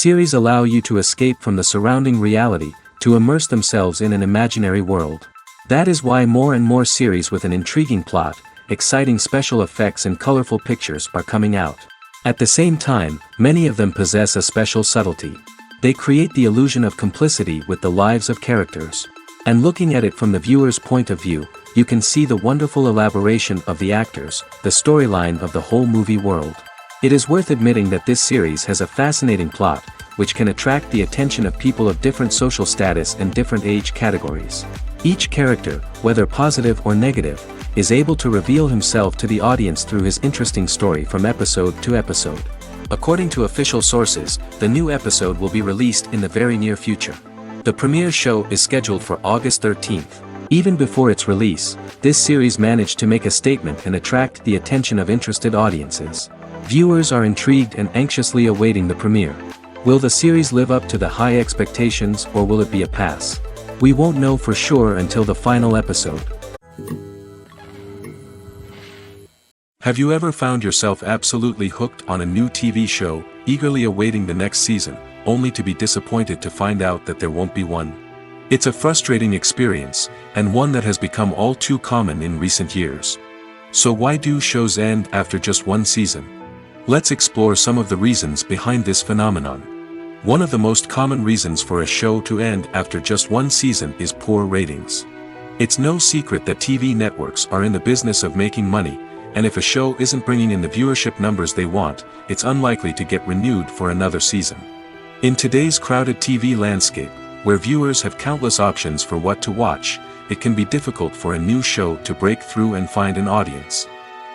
Series allow you to escape from the surrounding reality, to immerse themselves in an imaginary world. That is why more and more series with an intriguing plot, exciting special effects and colorful pictures are coming out. At the same time, many of them possess a special subtlety. They create the illusion of complicity with the lives of characters. And looking at it from the viewer's point of view, you can see the wonderful elaboration of the actors, the storyline of the whole movie world. It is worth admitting that this series has a fascinating plot, which can attract the attention of people of different social status and different age categories. Each character, whether positive or negative, is able to reveal himself to the audience through his interesting story from episode to episode. According to official sources, the new episode will be released in the very near future. The premiere show is scheduled for August 13th. Even before its release, this series managed to make a statement and attract the attention of interested audiences. Viewers are intrigued and anxiously awaiting the premiere. Will the series live up to the high expectations, or will it be a pass? We won't know for sure until the final episode. Have you ever found yourself absolutely hooked on a new TV show, eagerly awaiting the next season, only to be disappointed to find out that there won't be one? It's a frustrating experience, and one that has become all too common in recent years. So why do shows end after just one season? Let's explore some of the reasons behind this phenomenon. One of the most common reasons for a show to end after just one season is poor ratings. It's no secret that TV networks are in the business of making money, and if a show isn't bringing in the viewership numbers they want, it's unlikely to get renewed for another season. In today's crowded TV landscape, where viewers have countless options for what to watch, it can be difficult for a new show to break through and find an audience.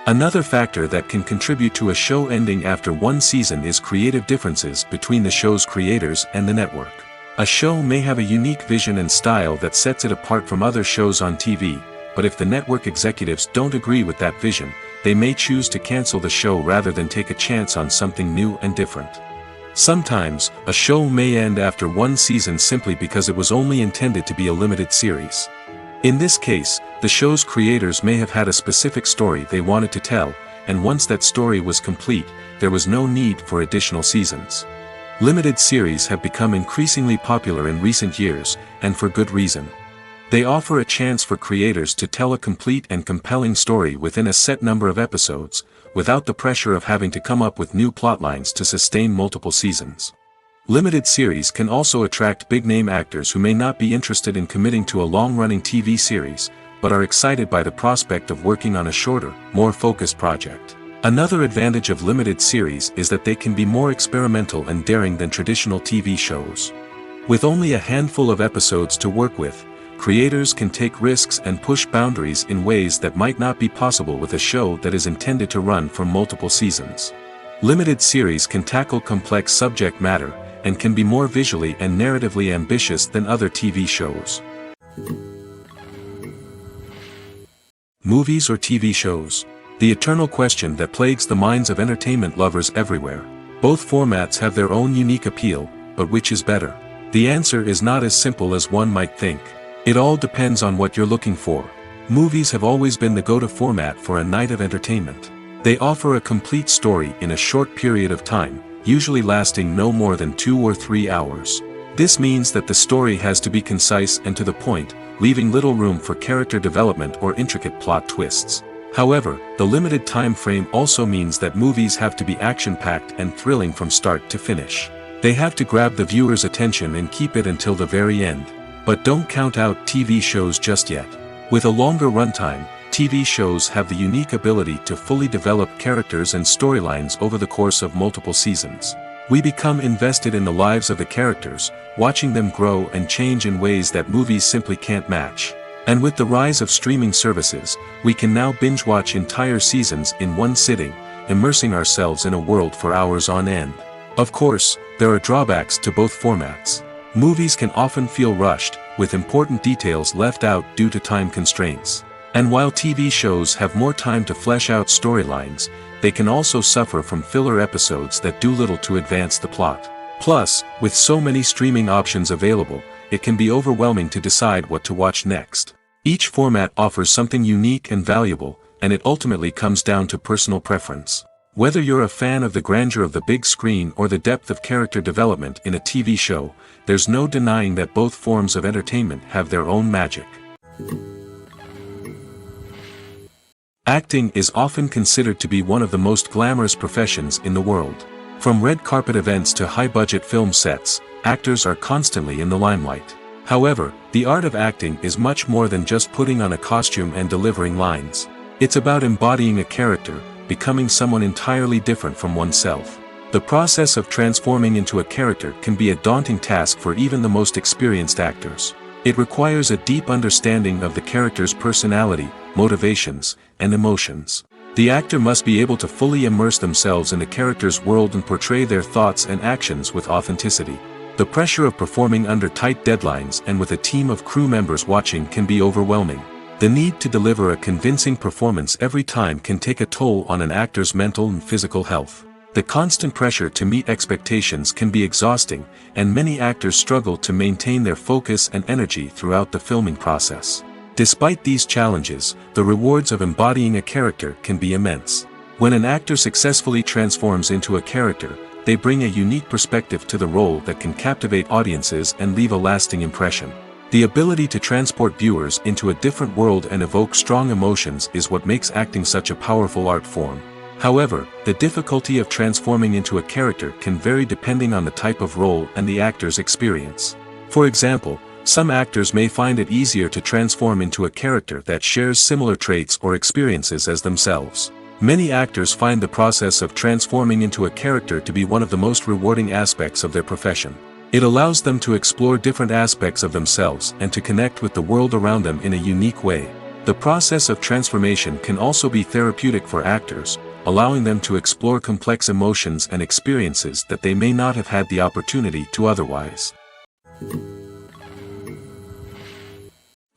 Another factor that can contribute to a show ending after one season is creative differences between the show's creators and the network. A show may have a unique vision and style that sets it apart from other shows on TV, but if the network executives don't agree with that vision, they may choose to cancel the show rather than take a chance on something new and different. Sometimes, a show may end after one season simply because it was only intended to be a limited series. In this case, the show's creators may have had a specific story they wanted to tell, and once that story was complete, there was no need for additional seasons. Limited series have become increasingly popular in recent years, and for good reason. They offer a chance for creators to tell a complete and compelling story within a set number of episodes, without the pressure of having to come up with new plotlines to sustain multiple seasons. Limited series can also attract big-name actors who may not be interested in committing to a long-running TV series, but are excited by the prospect of working on a shorter, more focused project. Another advantage of limited series is that they can be more experimental and daring than traditional TV shows. With only a handful of episodes to work with, creators can take risks and push boundaries in ways that might not be possible with a show that is intended to run for multiple seasons. Limited series can tackle complex subject matter, and can be more visually and narratively ambitious than other TV shows. Movies or TV shows? The eternal question that plagues the minds of entertainment lovers everywhere. Both formats have their own unique appeal, but which is better? The answer is not as simple as one might think. It all depends on what you're looking for. Movies have always been the go-to format for a night of entertainment. They offer a complete story in a short period of time, usually lasting no more than 2 or 3 hours. This means that the story has to be concise and to the point, leaving little room for character development or intricate plot twists. However, the limited time frame also means that movies have to be action-packed and thrilling from start to finish. They have to grab the viewer's attention and keep it until the very end. But don't count out TV shows just yet. With a longer runtime, TV shows have the unique ability to fully develop characters and storylines over the course of multiple seasons. We become invested in the lives of the characters, watching them grow and change in ways that movies simply can't match. And with the rise of streaming services, we can now binge-watch entire seasons in one sitting, immersing ourselves in a world for hours on end. Of course, there are drawbacks to both formats. Movies can often feel rushed, with important details left out due to time constraints. And while TV shows have more time to flesh out storylines, they can also suffer from filler episodes that do little to advance the plot. Plus, with so many streaming options available, it can be overwhelming to decide what to watch next. Each format offers something unique and valuable, and it ultimately comes down to personal preference. Whether you're a fan of the grandeur of the big screen or the depth of character development in a TV show, there's no denying that both forms of entertainment have their own magic. Acting is often considered to be one of the most glamorous professions in the world. From red carpet events to high-budget film sets, actors are constantly in the limelight. However, the art of acting is much more than just putting on a costume and delivering lines. It's about embodying a character, becoming someone entirely different from oneself. The process of transforming into a character can be a daunting task for even the most experienced actors. It requires a deep understanding of the character's personality, motivations, and emotions. The actor must be able to fully immerse themselves in the character's world and portray their thoughts and actions with authenticity. The pressure of performing under tight deadlines and with a team of crew members watching can be overwhelming. The need to deliver a convincing performance every time can take a toll on an actor's mental and physical health. The constant pressure to meet expectations can be exhausting, and many actors struggle to maintain their focus and energy throughout the filming process. Despite these challenges, the rewards of embodying a character can be immense. When an actor successfully transforms into a character, they bring a unique perspective to the role that can captivate audiences and leave a lasting impression. The ability to transport viewers into a different world and evoke strong emotions is what makes acting such a powerful art form. However, the difficulty of transforming into a character can vary depending on the type of role and the actor's experience. For example, some actors may find it easier to transform into a character that shares similar traits or experiences as themselves. Many actors find the process of transforming into a character to be one of the most rewarding aspects of their profession. It allows them to explore different aspects of themselves and to connect with the world around them in a unique way. The process of transformation can also be therapeutic for actors, allowing them to explore complex emotions and experiences that they may not have had the opportunity to otherwise.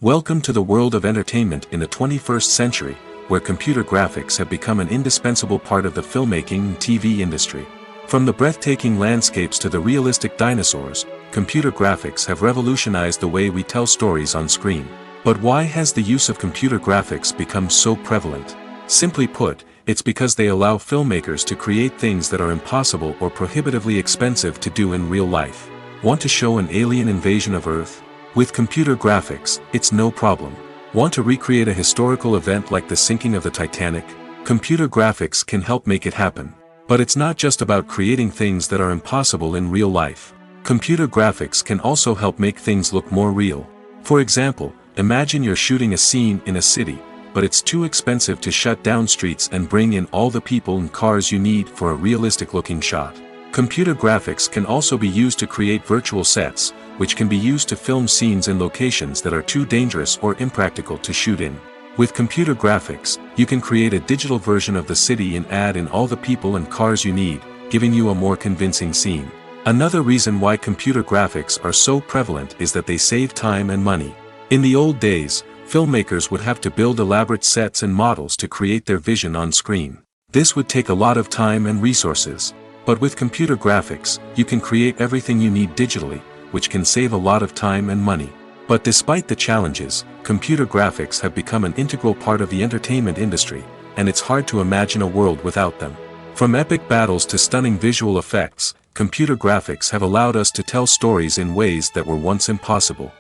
Welcome to the world of entertainment in the 21st century, where computer graphics have become an indispensable part of the filmmaking and TV industry. From the breathtaking landscapes to the realistic dinosaurs, computer graphics have revolutionized the way we tell stories on screen. But why has the use of computer graphics become so prevalent? Simply put, it's because they allow filmmakers to create things that are impossible or prohibitively expensive to do in real life. Want to show an alien invasion of Earth? With computer graphics, it's no problem. Want to recreate a historical event like the sinking of the Titanic? Computer graphics can help make it happen. But it's not just about creating things that are impossible in real life. Computer graphics can also help make things look more real. For example, imagine you're shooting a scene in a city, but it's too expensive to shut down streets and bring in all the people and cars you need for a realistic-looking shot. Computer graphics can also be used to create virtual sets, which can be used to film scenes in locations that are too dangerous or impractical to shoot in. With computer graphics, you can create a digital version of the city and add in all the people and cars you need, giving you a more convincing scene. Another reason why computer graphics are so prevalent is that they save time and money. In the old days, filmmakers would have to build elaborate sets and models to create their vision on screen. This would take a lot of time and resources. But with computer graphics, you can create everything you need digitally, which can save a lot of time and money. But despite the challenges, computer graphics have become an integral part of the entertainment industry, and it's hard to imagine a world without them. From epic battles to stunning visual effects, computer graphics have allowed us to tell stories in ways that were once impossible.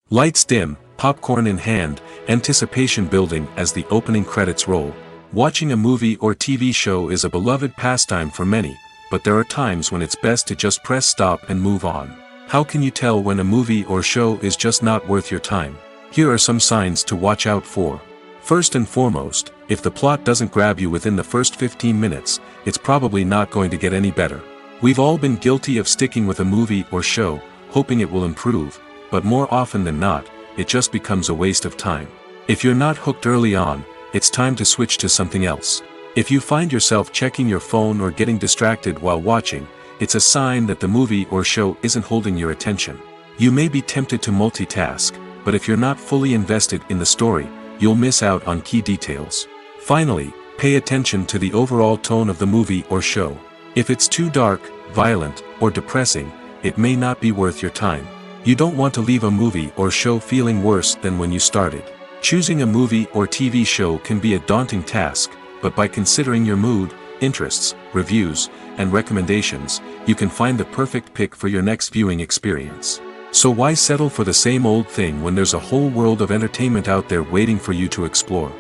Lights dim, popcorn in hand, anticipation building as the opening credits roll. Watching a movie or TV show is a beloved pastime for many, but there are times when it's best to just press stop and move on. How can you tell when a movie or show is just not worth your time? Here are some signs to watch out for. First and foremost, if the plot doesn't grab you within the first 15 minutes, it's probably not going to get any better. We've all been guilty of sticking with a movie or show, hoping it will improve, but more often than not, it just becomes a waste of time. If you're not hooked early on, it's time to switch to something else. If you find yourself checking your phone or getting distracted while watching, it's a sign that the movie or show isn't holding your attention. You may be tempted to multitask, but if you're not fully invested in the story, you'll miss out on key details. Finally, pay attention to the overall tone of the movie or show. If it's too dark, violent, or depressing, it may not be worth your time. You don't want to leave a movie or show feeling worse than when you started. Choosing a movie or TV show can be a daunting task, but by considering your mood, interests, reviews, and recommendations, you can find the perfect pick for your next viewing experience. So why settle for the same old thing when there's a whole world of entertainment out there waiting for you to explore?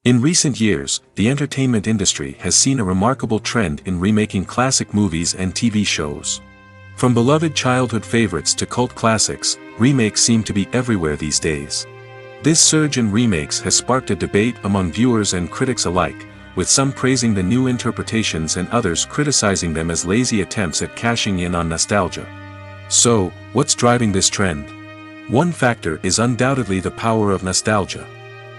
In recent years, the entertainment industry has seen a remarkable trend in remaking classic movies and TV shows. From beloved childhood favorites to cult classics, remakes seem to be everywhere these days. This surge in remakes has sparked a debate among viewers and critics alike, with some praising the new interpretations and others criticizing them as lazy attempts at cashing in on nostalgia. So, what's driving this trend? One factor is undoubtedly the power of nostalgia.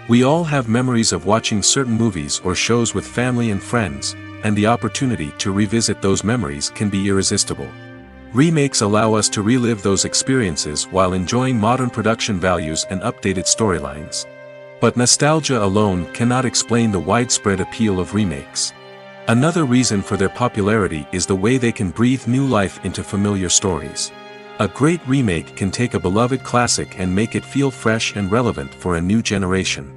We all have memories of watching certain movies or shows with family and friends, and the opportunity to revisit those memories can be irresistible. Remakes allow us to relive those experiences while enjoying modern production values and updated storylines. But nostalgia alone cannot explain the widespread appeal of remakes. Another reason for their popularity is the way they can breathe new life into familiar stories. A great remake can take a beloved classic and make it feel fresh and relevant for a new generation.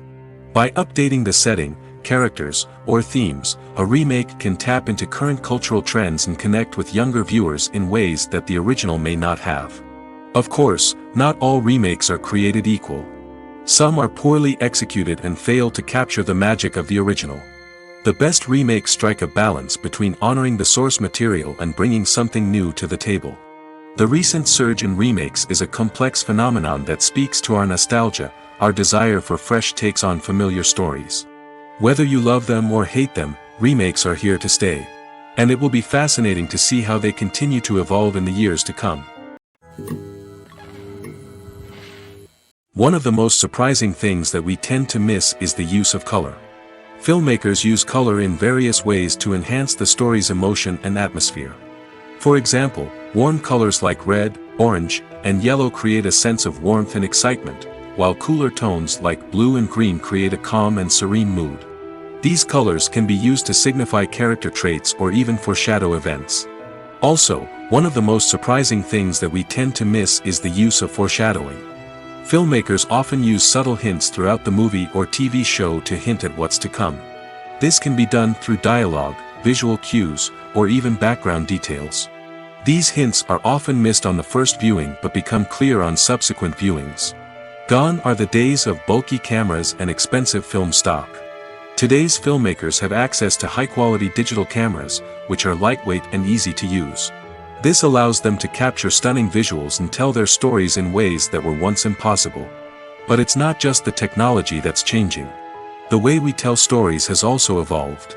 By updating the setting, characters, or themes, a remake can tap into current cultural trends and connect with younger viewers in ways that the original may not have. Of course, not all remakes are created equal. Some are poorly executed and fail to capture the magic of the original. The best remakes strike a balance between honoring the source material and bringing something new to the table. The recent surge in remakes is a complex phenomenon that speaks to our nostalgia, our desire for fresh takes on familiar stories. Whether you love them or hate them, remakes are here to stay. And it will be fascinating to see how they continue to evolve in the years to come. One of the most surprising things that we tend to miss is the use of color. Filmmakers use color in various ways to enhance the story's emotion and atmosphere. For example, warm colors like red, orange, and yellow create a sense of warmth and excitement, while cooler tones like blue and green create a calm and serene mood. These colors can be used to signify character traits or even foreshadow events. Also, one of the most surprising things that we tend to miss is the use of foreshadowing. Filmmakers often use subtle hints throughout the movie or TV show to hint at what's to come. This can be done through dialogue, visual cues, or even background details. These hints are often missed on the first viewing but become clear on subsequent viewings. Gone are the days of bulky cameras and expensive film stock. Today's filmmakers have access to high-quality digital cameras, which are lightweight and easy to use. This allows them to capture stunning visuals and tell their stories in ways that were once impossible. But it's not just the technology that's changing. The way we tell stories has also evolved.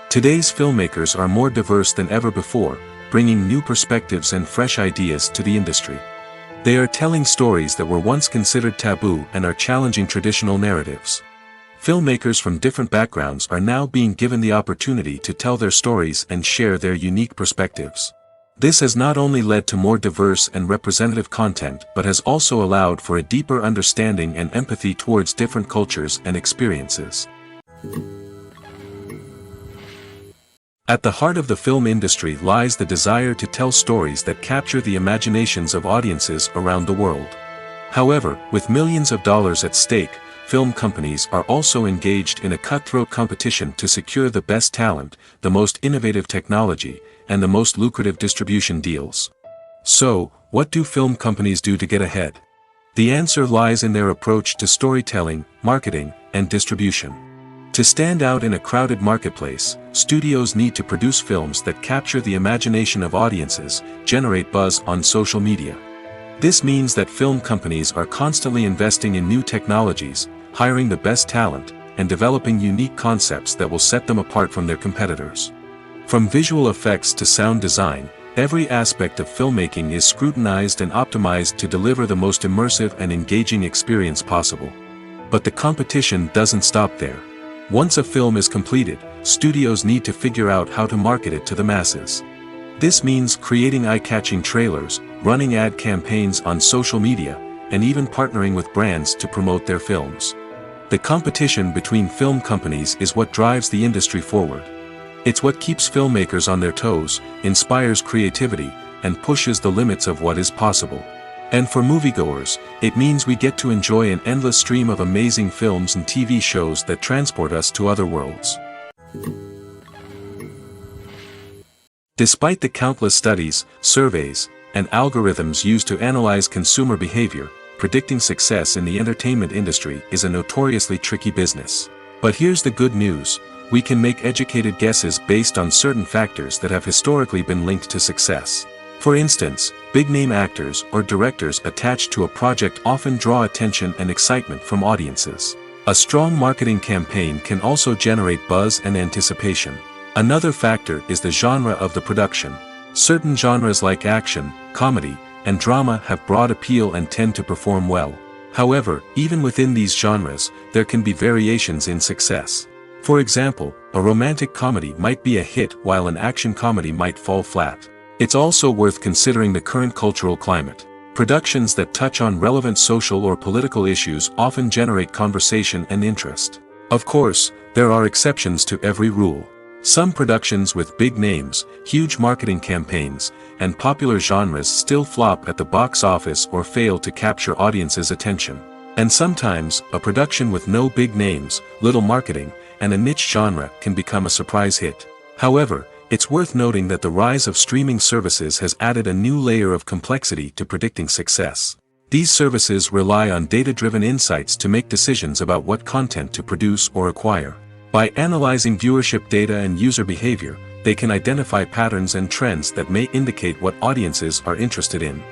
Today's filmmakers are more diverse than ever before, bringing new perspectives and fresh ideas to the industry. They are telling stories that were once considered taboo and are challenging traditional narratives. Filmmakers from different backgrounds are now being given the opportunity to tell their stories and share their unique perspectives. This has not only led to more diverse and representative content but has also allowed for a deeper understanding and empathy towards different cultures and experiences. At the heart of the film industry lies the desire to tell stories that capture the imaginations of audiences around the world. However, with millions of dollars at stake, film companies are also engaged in a cutthroat competition to secure the best talent, the most innovative technology, and the most lucrative distribution deals. So, what do film companies do to get ahead? The answer lies in their approach to storytelling, marketing, and distribution. To stand out in a crowded marketplace, studios need to produce films that capture the imagination of audiences, generate buzz on social media. This means that film companies are constantly investing in new technologies, hiring the best talent, and developing unique concepts that will set them apart from their competitors. From visual effects to sound design, every aspect of filmmaking is scrutinized and optimized to deliver the most immersive and engaging experience possible. But the competition doesn't stop there. Once a film is completed, studios need to figure out how to market it to the masses. This means creating eye-catching trailers, running ad campaigns on social media, and even partnering with brands to promote their films. The competition between film companies is what drives the industry forward. It's what keeps filmmakers on their toes, inspires creativity, and pushes the limits of what is possible. And for moviegoers, it means we get to enjoy an endless stream of amazing films and TV shows that transport us to other worlds. Despite the countless studies, surveys, and algorithms used to analyze consumer behavior, predicting success in the entertainment industry is a notoriously tricky business. But here's the good news: we can make educated guesses based on certain factors that have historically been linked to success. For instance, big-name actors or directors attached to a project often draw attention and excitement from audiences. A strong marketing campaign can also generate buzz and anticipation. Another factor is the genre of the production. Certain genres like action, comedy, and drama have broad appeal and tend to perform well. However, even within these genres, there can be variations in success. For example, a romantic comedy might be a hit while an action comedy might fall flat. It's also worth considering the current cultural climate. Productions that touch on relevant social or political issues often generate conversation and interest. Of course, there are exceptions to every rule. Some productions with big names, huge marketing campaigns, and popular genres still flop at the box office or fail to capture audiences' attention. And sometimes, a production with no big names, little marketing, and a niche genre can become a surprise hit. However, it's worth noting that the rise of streaming services has added a new layer of complexity to predicting success. These services rely on data-driven insights to make decisions about what content to produce or acquire. By analyzing viewership data and user behavior, they can identify patterns and trends that may indicate what audiences are interested in.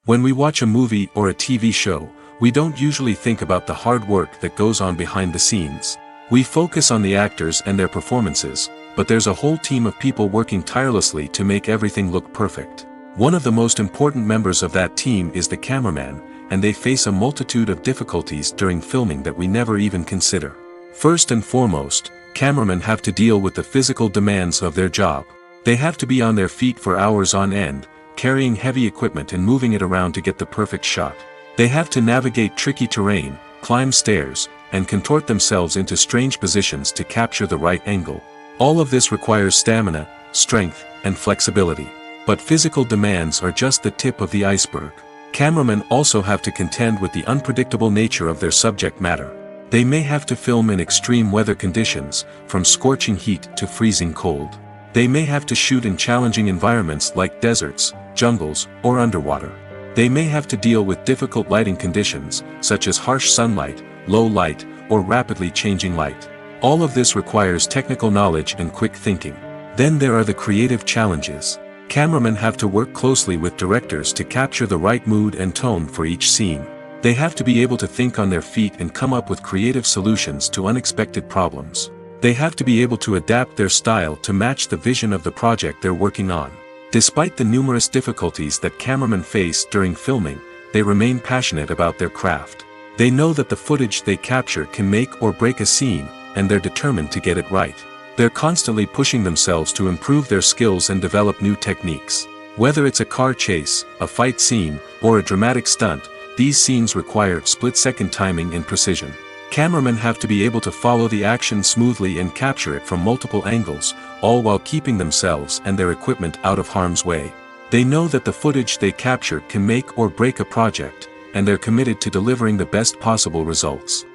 When we watch a movie or a TV show, we don't usually think about the hard work that goes on behind the scenes. We focus on the actors and their performances, but there's a whole team of people working tirelessly to make everything look perfect. One of the most important members of that team is the cameraman, and they face a multitude of difficulties during filming that we never even consider. First and foremost, cameramen have to deal with the physical demands of their job. They have to be on their feet for hours on end, carrying heavy equipment and moving it around to get the perfect shot. They have to navigate tricky terrain, climb stairs, and contort themselves into strange positions to capture the right angle. All of this requires stamina, strength, and flexibility. But physical demands are just the tip of the iceberg. Cameramen also have to contend with the unpredictable nature of their subject matter. They may have to film in extreme weather conditions, from scorching heat to freezing cold. They may have to shoot in challenging environments like deserts, jungles, or underwater. They may have to deal with difficult lighting conditions, such as harsh sunlight, low light, or rapidly changing light. All of this requires technical knowledge and quick thinking. Then there are the creative challenges. Cameramen have to work closely with directors to capture the right mood and tone for each scene. They have to be able to think on their feet and come up with creative solutions to unexpected problems. They have to be able to adapt their style to match the vision of the project they're working on. Despite the numerous difficulties that cameramen face during filming, they remain passionate about their craft. They know that the footage they capture can make or break a scene, and they're determined to get it right. They're constantly pushing themselves to improve their skills and develop new techniques. Whether it's a car chase, a fight scene, or a dramatic stunt, these scenes require split-second timing and precision. Cameramen have to be able to follow the action smoothly and capture it from multiple angles, all while keeping themselves and their equipment out of harm's way. They know that the footage they capture can make or break a project, and they're committed to delivering the best possible results.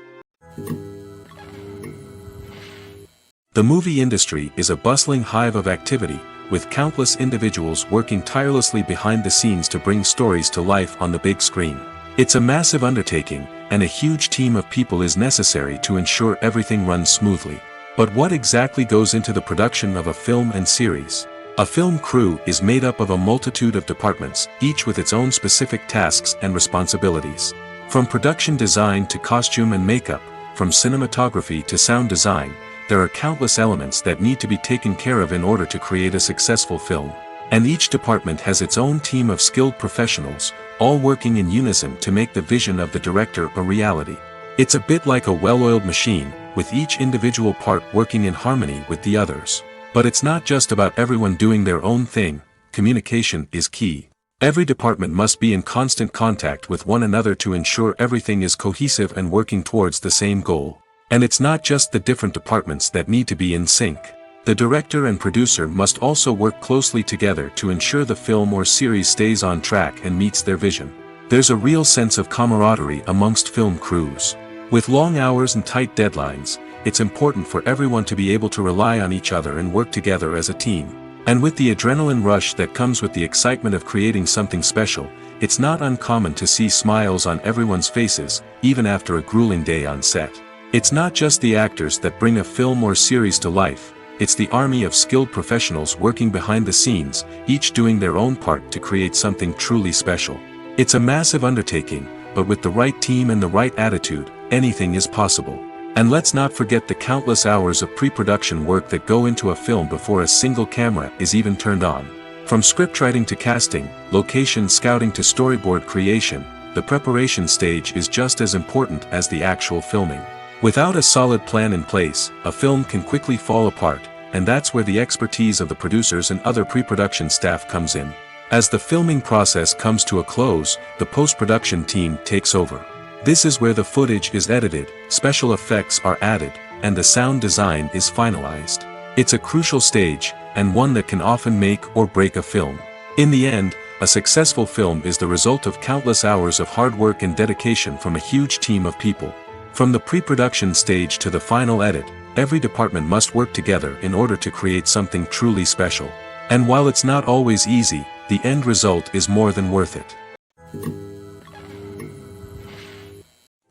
The movie industry is a bustling hive of activity, with countless individuals working tirelessly behind the scenes to bring stories to life on the big screen. It's a massive undertaking, and a huge team of people is necessary to ensure everything runs smoothly. But what exactly goes into the production of a film and series? A film crew is made up of a multitude of departments, each with its own specific tasks and responsibilities. From production design to costume and makeup, from cinematography to sound design, there are countless elements that need to be taken care of in order to create a successful film. And each department has its own team of skilled professionals, all working in unison to make the vision of the director a reality. It's a bit like a well-oiled machine, with each individual part working in harmony with the others. But it's not just about everyone doing their own thing. Communication is key. Every department must be in constant contact with one another to ensure everything is cohesive and working towards the same goal. And it's not just the different departments that need to be in sync. The director and producer must also work closely together to ensure the film or series stays on track and meets their vision. There's a real sense of camaraderie amongst film crews. With long hours and tight deadlines, it's important for everyone to be able to rely on each other and work together as a team. And with the adrenaline rush that comes with the excitement of creating something special, it's not uncommon to see smiles on everyone's faces, even after a grueling day on set. It's not just the actors that bring a film or series to life, it's the army of skilled professionals working behind the scenes, each doing their own part to create something truly special. It's a massive undertaking, but with the right team and the right attitude, anything is possible. And let's not forget the countless hours of pre-production work that go into a film before a single camera is even turned on. From scriptwriting to casting, location scouting to storyboard creation, the preparation stage is just as important as the actual filming. Without a solid plan in place, a film can quickly fall apart, and that's where the expertise of the producers and other pre-production staff comes in. As the filming process comes to a close, the post-production team takes over. This is where the footage is edited, special effects are added, and the sound design is finalized. It's a crucial stage, and one that can often make or break a film. In the end, a successful film is the result of countless hours of hard work and dedication from a huge team of people. From the pre-production stage to the final edit, every department must work together in order to create something truly special. And while it's not always easy, the end result is more than worth it.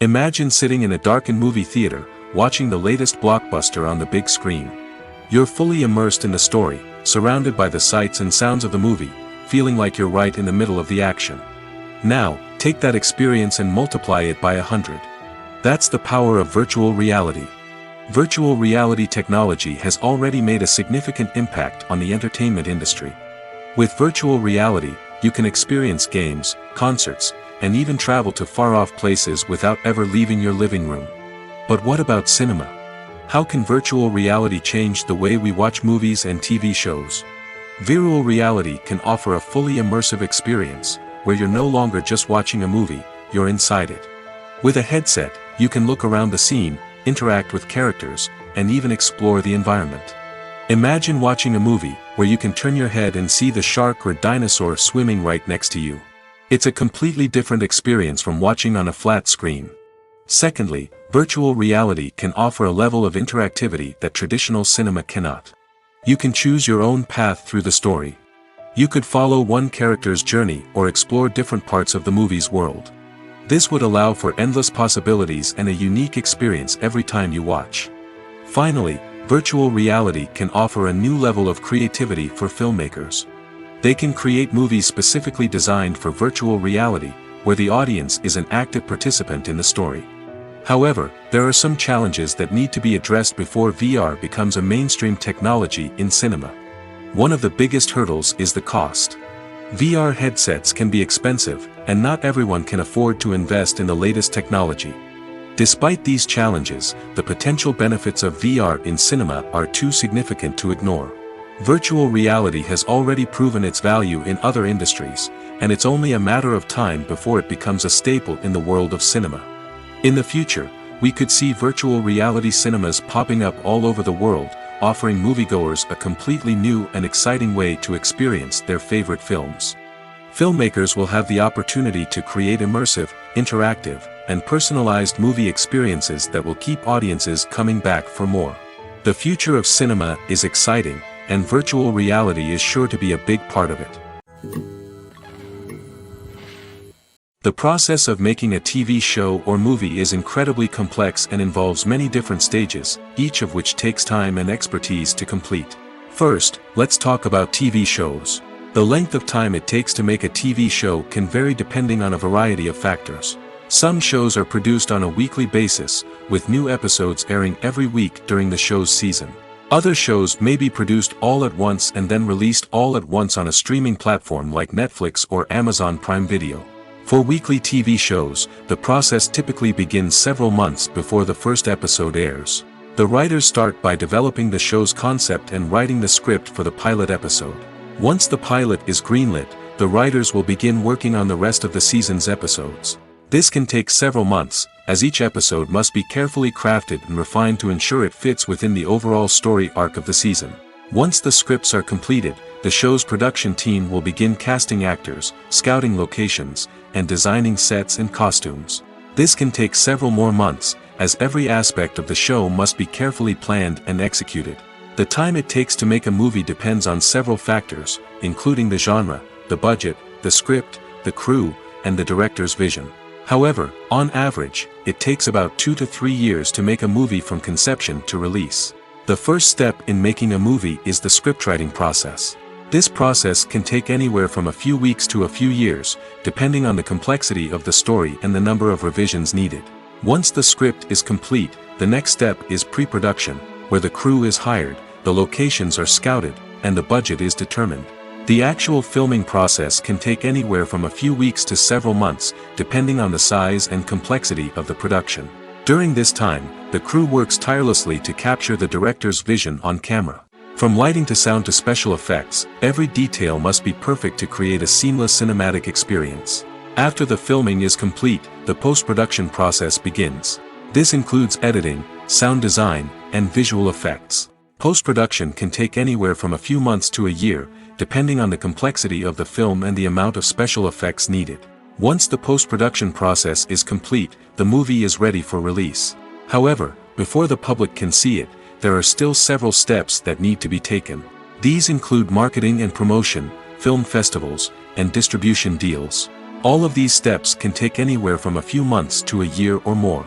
Imagine sitting in a darkened movie theater, watching the latest blockbuster on the big screen. You're fully immersed in the story, surrounded by the sights and sounds of the movie, feeling like you're right in the middle of the action. Now, take that experience and multiply it by 100. That's the power of virtual reality. Virtual reality technology has already made a significant impact on the entertainment industry. With virtual reality, you can experience games, concerts, and even travel to far-off places without ever leaving your living room. But what about cinema? How can virtual reality change the way we watch movies and TV shows? Virtual reality can offer a fully immersive experience, where you're no longer just watching a movie, you're inside it. With a headset, you can look around the scene, interact with characters, and even explore the environment. Imagine watching a movie where you can turn your head and see the shark or dinosaur swimming right next to you. It's a completely different experience from watching on a flat screen. Secondly, virtual reality can offer a level of interactivity that traditional cinema cannot. You can choose your own path through the story. You could follow one character's journey or explore different parts of the movie's world. This would allow for endless possibilities and a unique experience every time you watch. Finally, virtual reality can offer a new level of creativity for filmmakers. They can create movies specifically designed for virtual reality, where the audience is an active participant in the story. However, there are some challenges that need to be addressed before VR becomes a mainstream technology in cinema. One of the biggest hurdles is the cost. VR headsets can be expensive, and not everyone can afford to invest in the latest technology. Despite these challenges, the potential benefits of VR in cinema are too significant to ignore. Virtual reality has already proven its value in other industries, and it's only a matter of time before it becomes a staple in the world of cinema. In the future, we could see virtual reality cinemas popping up all over the world, offering moviegoers a completely new and exciting way to experience their favorite films. Filmmakers will have the opportunity to create immersive, interactive, and personalized movie experiences that will keep audiences coming back for more. The future of cinema is exciting, and virtual reality is sure to be a big part of it. The process of making a TV show or movie is incredibly complex and involves many different stages, each of which takes time and expertise to complete. First, let's talk about TV shows. The length of time it takes to make a TV show can vary depending on a variety of factors. Some shows are produced on a weekly basis, with new episodes airing every week during the show's season. Other shows may be produced all at once and then released all at once on a streaming platform like Netflix or Amazon Prime Video. For weekly TV shows, the process typically begins several months before the first episode airs. The writers start by developing the show's concept and writing the script for the pilot episode. Once the pilot is greenlit, the writers will begin working on the rest of the season's episodes. This can take several months, as each episode must be carefully crafted and refined to ensure it fits within the overall story arc of the season. Once the scripts are completed, the show's production team will begin casting actors, scouting locations, and designing sets and costumes. This can take several more months, as every aspect of the show must be carefully planned and executed. The time it takes to make a movie depends on several factors, including the genre, the budget, the script, the crew, and the director's vision. However, on average, it takes about 2 to 3 years to make a movie from conception to release. The first step in making a movie is the scriptwriting process. This process can take anywhere from a few weeks to a few years, depending on the complexity of the story and the number of revisions needed. Once the script is complete, the next step is pre-production, where the crew is hired, the locations are scouted, and the budget is determined. The actual filming process can take anywhere from a few weeks to several months, depending on the size and complexity of the production. During this time, the crew works tirelessly to capture the director's vision on camera. From lighting to sound to special effects, every detail must be perfect to create a seamless cinematic experience. After the filming is complete, the post-production process begins. This includes editing, sound design, and visual effects. Post-production can take anywhere from a few months to a year, depending on the complexity of the film and the amount of special effects needed. Once the post-production process is complete, the movie is ready for release. However, before the public can see it, there are still several steps that need to be taken. These include marketing and promotion, film festivals, and distribution deals. All of these steps can take anywhere from a few months to a year or more.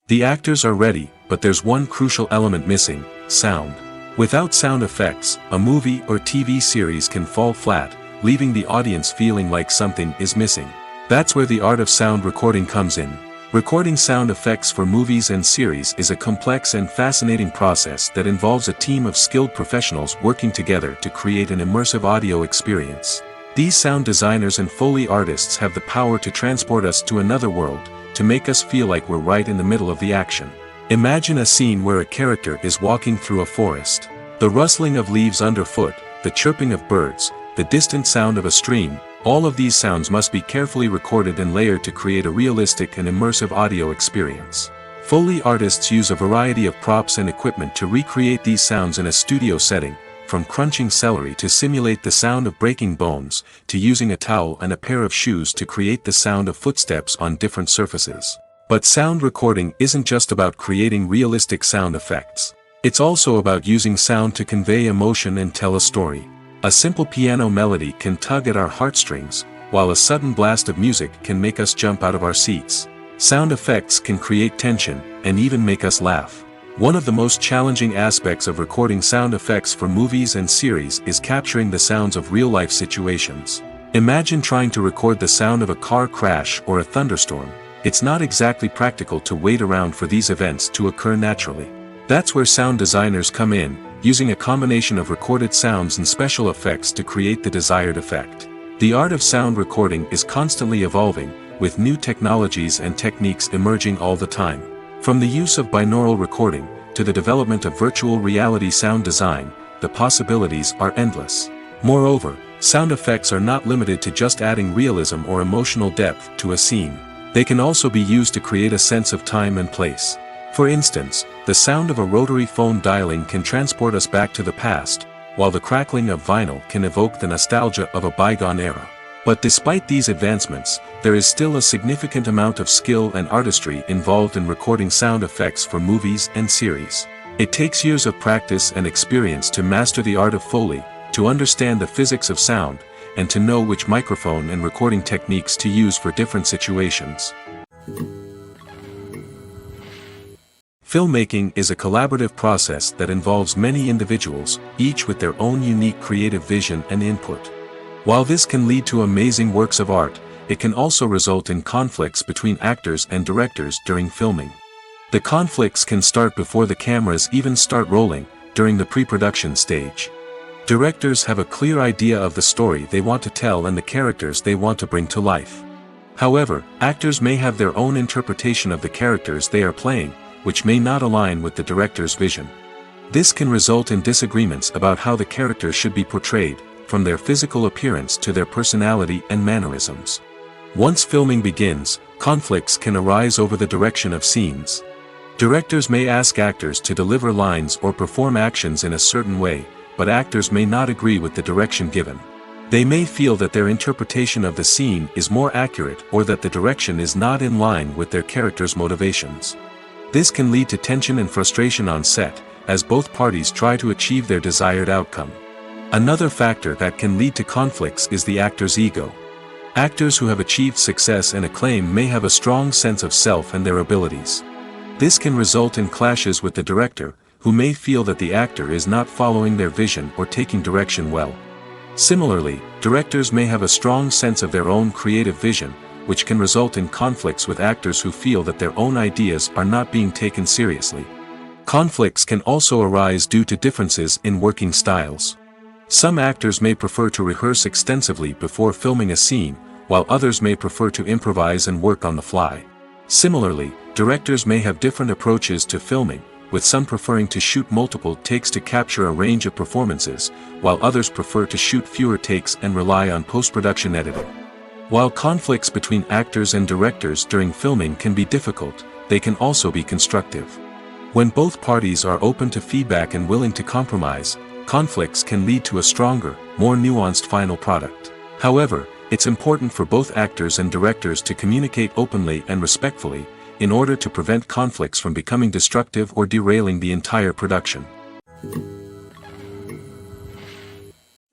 The actors are ready, but there's one crucial element missing: sound. Without sound effects, a movie or TV series can fall flat, leaving the audience feeling like something is missing. That's where the art of sound recording comes in. Recording sound effects for movies and series is a complex and fascinating process that involves a team of skilled professionals working together to create an immersive audio experience. These sound designers and Foley artists have the power to transport us to another world, to make us feel like we're right in the middle of the action. Imagine a scene where a character is walking through a forest. The rustling of leaves underfoot, the chirping of birds, the distant sound of a stream, all of these sounds must be carefully recorded and layered to create a realistic and immersive audio experience. Foley artists use a variety of props and equipment to recreate these sounds in a studio setting, from crunching celery to simulate the sound of breaking bones, to using a towel and a pair of shoes to create the sound of footsteps on different surfaces. But sound recording isn't just about creating realistic sound effects. It's also about using sound to convey emotion and tell a story. A simple piano melody can tug at our heartstrings, while a sudden blast of music can make us jump out of our seats. Sound effects can create tension, and even make us laugh. One of the most challenging aspects of recording sound effects for movies and series is capturing the sounds of real-life situations. Imagine trying to record the sound of a car crash or a thunderstorm. It's not exactly practical to wait around for these events to occur naturally. That's where sound designers come in, using a combination of recorded sounds and special effects to create the desired effect. The art of sound recording is constantly evolving, with new technologies and techniques emerging all the time. From the use of binaural recording, to the development of virtual reality sound design, the possibilities are endless. Moreover, sound effects are not limited to just adding realism or emotional depth to a scene. They can also be used to create a sense of time and place. For instance, the sound of a rotary phone dialing can transport us back to the past, while the crackling of vinyl can evoke the nostalgia of a bygone era. But despite these advancements, there is still a significant amount of skill and artistry involved in recording sound effects for movies and series. It takes years of practice and experience to master the art of Foley, to understand the physics of sound, and to know which microphone and recording techniques to use for different situations. Filmmaking is a collaborative process that involves many individuals, each with their own unique creative vision and input. While this can lead to amazing works of art, it can also result in conflicts between actors and directors during filming. The conflicts can start before the cameras even start rolling, during the pre-production stage. Directors have a clear idea of the story they want to tell and the characters they want to bring to life. However, actors may have their own interpretation of the characters they are playing, which may not align with the director's vision. This can result in disagreements about how the characters should be portrayed, from their physical appearance to their personality and mannerisms. Once filming begins, conflicts can arise over the direction of scenes. Directors may ask actors to deliver lines or perform actions in a certain way, but actors may not agree with the direction given. They may feel that their interpretation of the scene is more accurate or that the direction is not in line with their character's motivations. This can lead to tension and frustration on set, as both parties try to achieve their desired outcome. Another factor that can lead to conflicts is the actor's ego. Actors who have achieved success and acclaim may have a strong sense of self and their abilities. This can result in clashes with the director, who may feel that the actor is not following their vision or taking direction well. Similarly, directors may have a strong sense of their own creative vision, which can result in conflicts with actors who feel that their own ideas are not being taken seriously. Conflicts can also arise due to differences in working styles. Some actors may prefer to rehearse extensively before filming a scene, while others may prefer to improvise and work on the fly. Similarly, directors may have different approaches to filming, with some preferring to shoot multiple takes to capture a range of performances, while others prefer to shoot fewer takes and rely on post-production editing. While conflicts between actors and directors during filming can be difficult, they can also be constructive. When both parties are open to feedback and willing to compromise, conflicts can lead to a stronger, more nuanced final product. However, it's important for both actors and directors to communicate openly and respectfully, in order to prevent conflicts from becoming destructive or derailing the entire production.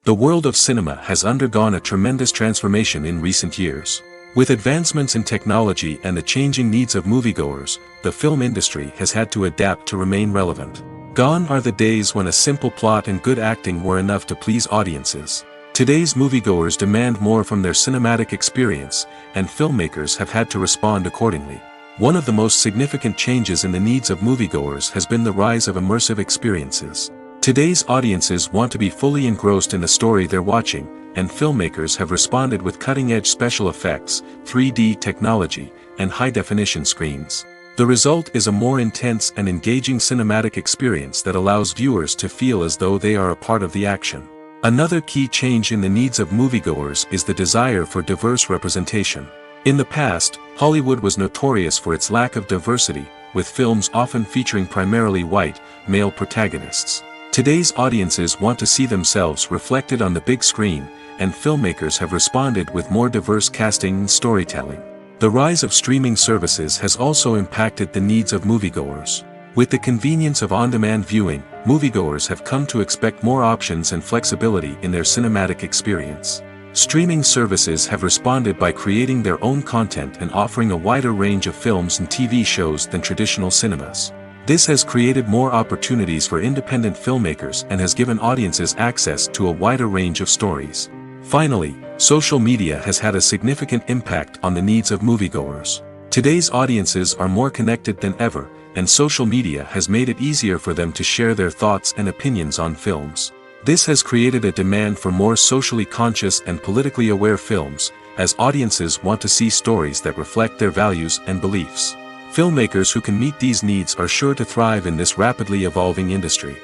The world of cinema has undergone a tremendous transformation in recent years. With advancements in technology and the changing needs of moviegoers, the film industry has had to adapt to remain relevant. Gone are the days when a simple plot and good acting were enough to please audiences. Today's moviegoers demand more from their cinematic experience, and filmmakers have had to respond accordingly. One of the most significant changes in the needs of moviegoers has been the rise of immersive experiences. Today's audiences want to be fully engrossed in the story they're watching, and filmmakers have responded with cutting-edge special effects, 3D technology, and high-definition screens. The result is a more intense and engaging cinematic experience that allows viewers to feel as though they are a part of the action. Another key change in the needs of moviegoers is the desire for diverse representation. In the past, Hollywood was notorious for its lack of diversity, with films often featuring primarily white, male protagonists. Today's audiences want to see themselves reflected on the big screen, and filmmakers have responded with more diverse casting and storytelling. The rise of streaming services has also impacted the needs of moviegoers. With the convenience of on-demand viewing, moviegoers have come to expect more options and flexibility in their cinematic experience. Streaming services have responded by creating their own content and offering a wider range of films and TV shows than traditional cinemas. This has created more opportunities for independent filmmakers and has given audiences access to a wider range of stories. Finally, social media has had a significant impact on the needs of moviegoers. Today's audiences are more connected than ever, and social media has made it easier for them to share their thoughts and opinions on films. This has created a demand for more socially conscious and politically aware films, as audiences want to see stories that reflect their values and beliefs. Filmmakers who can meet these needs are sure to thrive in this rapidly evolving industry.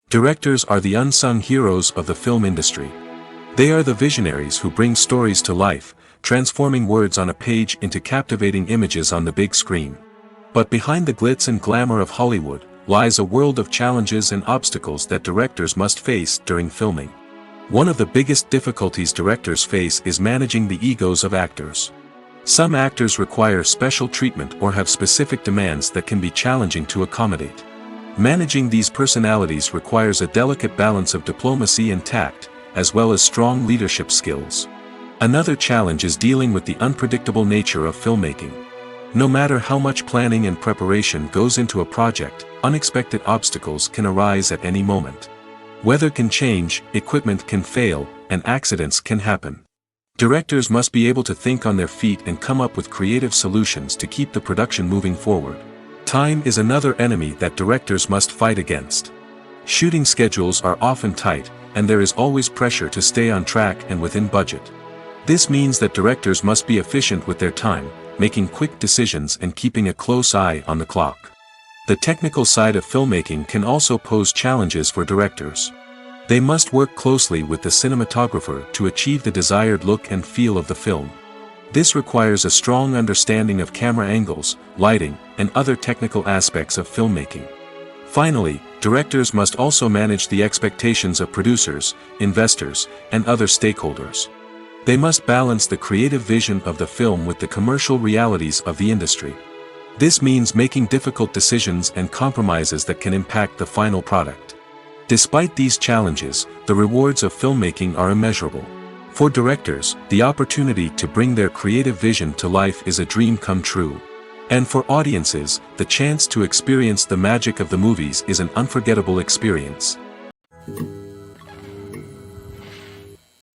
Directors are the unsung heroes of the film industry. They are the visionaries who bring stories to life, transforming words on a page into captivating images on the big screen. But behind the glitz and glamour of Hollywood lies a world of challenges and obstacles that directors must face during filming. One of the biggest difficulties directors face is managing the egos of actors. Some actors require special treatment or have specific demands that can be challenging to accommodate. Managing these personalities requires a delicate balance of diplomacy and tact, as well as strong leadership skills. Another challenge is dealing with the unpredictable nature of filmmaking. No matter how much planning and preparation goes into a project, unexpected obstacles can arise at any moment. Weather can change, equipment can fail, and accidents can happen. Directors must be able to think on their feet and come up with creative solutions to keep the production moving forward. Time is another enemy that directors must fight against. Shooting schedules are often tight, and there is always pressure to stay on track and within budget. This means that directors must be efficient with their time, making quick decisions and keeping a close eye on the clock. The technical side of filmmaking can also pose challenges for directors. They must work closely with the cinematographer to achieve the desired look and feel of the film. This requires a strong understanding of camera angles, lighting, and other technical aspects of filmmaking. Finally, directors must also manage the expectations of producers, investors, and other stakeholders. They must balance the creative vision of the film with the commercial realities of the industry. This means making difficult decisions and compromises that can impact the final product. Despite these challenges, the rewards of filmmaking are immeasurable. For directors, the opportunity to bring their creative vision to life is a dream come true. And for audiences, the chance to experience the magic of the movies is an unforgettable experience.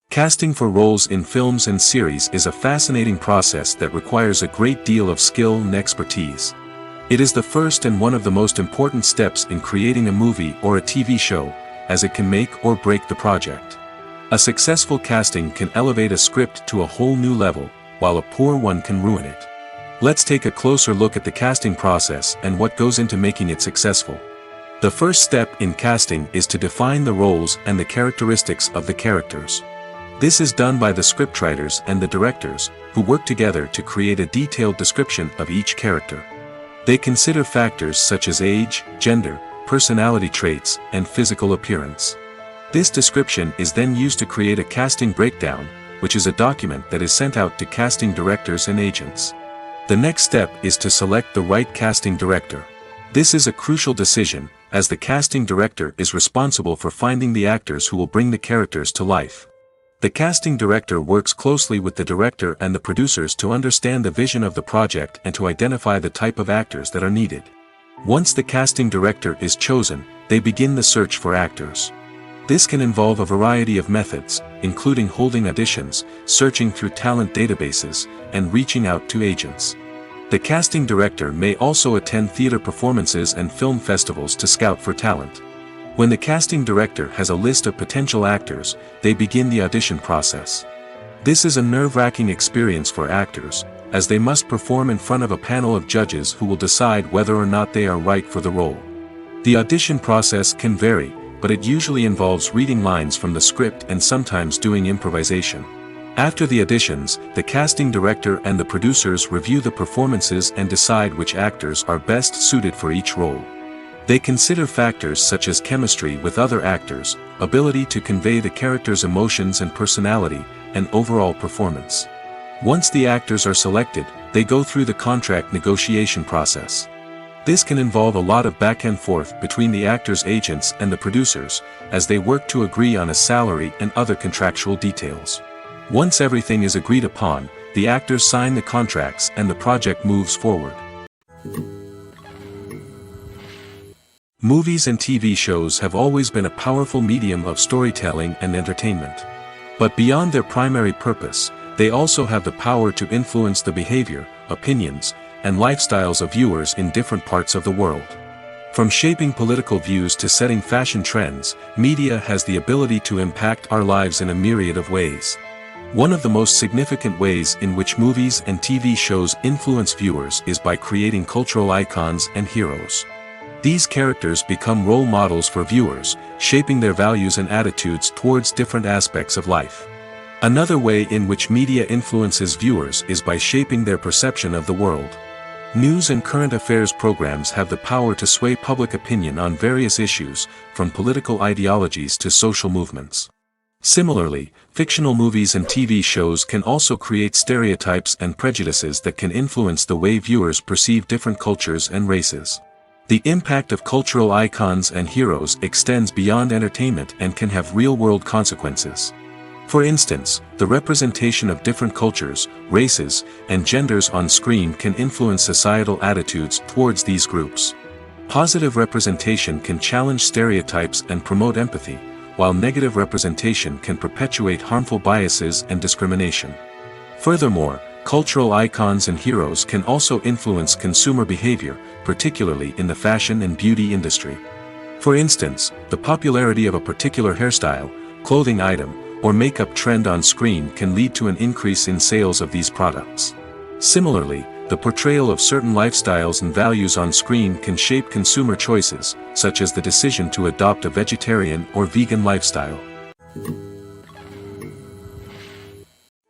Casting for roles in films and series is a fascinating process that requires a great deal of skill and expertise. It is the first and one of the most important steps in creating a movie or a TV show, as it can make or break the project. A successful casting can elevate a script to a whole new level, while a poor one can ruin it. Let's take a closer look at the casting process and what goes into making it successful. The first step in casting is to define the roles and the characteristics of the characters. This is done by the scriptwriters and the directors, who work together to create a detailed description of each character. They consider factors such as age, gender, personality traits, and physical appearance. This description is then used to create a casting breakdown, which is a document that is sent out to casting directors and agents. The next step is to select the right casting director. This is a crucial decision, as the casting director is responsible for finding the actors who will bring the characters to life. The casting director works closely with the director and the producers to understand the vision of the project and to identify the type of actors that are needed. Once the casting director is chosen, they begin the search for actors. This can involve a variety of methods, including holding auditions, searching through talent databases, and reaching out to agents. The casting director may also attend theater performances and film festivals to scout for talent. When the casting director has a list of potential actors, they begin the audition process. This is a nerve-wracking experience for actors, as they must perform in front of a panel of judges who will decide whether or not they are right for the role. The audition process can vary, but it usually involves reading lines from the script and sometimes doing improvisation. After the auditions, the casting director and the producers review the performances and decide which actors are best suited for each role. They consider factors such as chemistry with other actors, ability to convey the character's emotions and personality, and overall performance. Once the actors are selected, they go through the contract negotiation process. This can involve a lot of back and forth between the actors' agents and the producers, as they work to agree on a salary and other contractual details. Once everything is agreed upon, the actors sign the contracts and the project moves forward. Movies and TV shows have always been a powerful medium of storytelling and entertainment. But beyond their primary purpose, they also have the power to influence the behavior, opinions, and lifestyles of viewers in different parts of the world. From shaping political views to setting fashion trends, media has the ability to impact our lives in a myriad of ways. One of the most significant ways in which movies and TV shows influence viewers is by creating cultural icons and heroes. These characters become role models for viewers, shaping their values and attitudes towards different aspects of life. Another way in which media influences viewers is by shaping their perception of the world. News and current affairs programs have the power to sway public opinion on various issues, from political ideologies to social movements. Similarly, fictional movies and TV shows can also create stereotypes and prejudices that can influence the way viewers perceive different cultures and races. The impact of cultural icons and heroes extends beyond entertainment and can have real-world consequences. For instance, the representation of different cultures, races, and genders on screen can influence societal attitudes towards these groups. Positive representation can challenge stereotypes and promote empathy, while negative representation can perpetuate harmful biases and discrimination. Furthermore, cultural icons and heroes can also influence consumer behavior, particularly in the fashion and beauty industry. For instance, the popularity of a particular hairstyle, clothing item, or makeup trend on screen can lead to an increase in sales of these products. Similarly, the portrayal of certain lifestyles and values on screen can shape consumer choices, such as the decision to adopt a vegetarian or vegan lifestyle.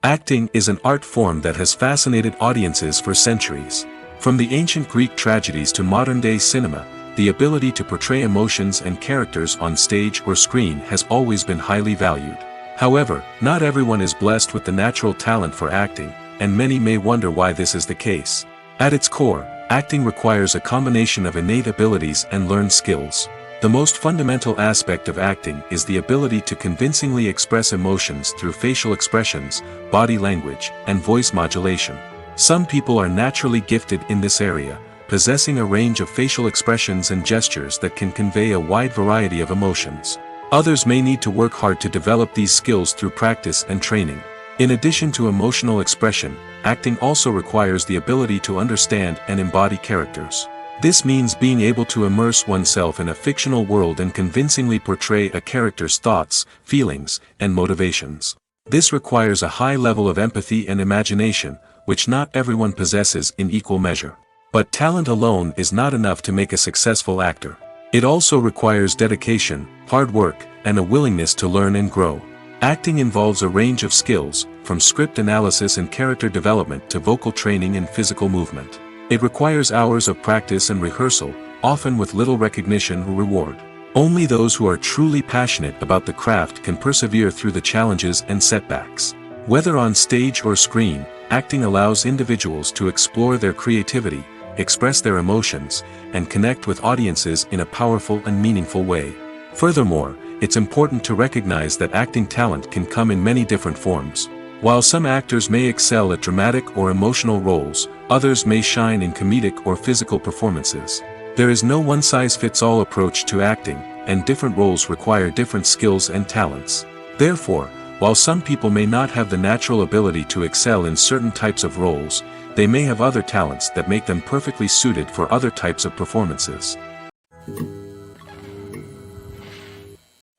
Acting is an art form that has fascinated audiences for centuries. From the ancient Greek tragedies to modern-day cinema, the ability to portray emotions and characters on stage or screen has always been highly valued. However, not everyone is blessed with the natural talent for acting, and many may wonder why this is the case. At its core, acting requires a combination of innate abilities and learned skills. The most fundamental aspect of acting is the ability to convincingly express emotions through facial expressions, body language, and voice modulation. Some people are naturally gifted in this area, possessing a range of facial expressions and gestures that can convey a wide variety of emotions. Others may need to work hard to develop these skills through practice and training. In addition to emotional expression, acting also requires the ability to understand and embody characters. This means being able to immerse oneself in a fictional world and convincingly portray a character's thoughts, feelings, and motivations. This requires a high level of empathy and imagination, which not everyone possesses in equal measure. But talent alone is not enough to make a successful actor. It also requires dedication, hard work, and a willingness to learn and grow. Acting involves a range of skills, from script analysis and character development to vocal training and physical movement. It requires hours of practice and rehearsal, often with little recognition or reward. Only those who are truly passionate about the craft can persevere through the challenges and setbacks. Whether on stage or screen, acting allows individuals to explore their creativity, express their emotions, and connect with audiences in a powerful and meaningful way. Furthermore, it's important to recognize that acting talent can come in many different forms. While some actors may excel at dramatic or emotional roles, others may shine in comedic or physical performances. There is no one-size-fits-all approach to acting, and different roles require different skills and talents. Therefore, while some people may not have the natural ability to excel in certain types of roles, they may have other talents that make them perfectly suited for other types of performances.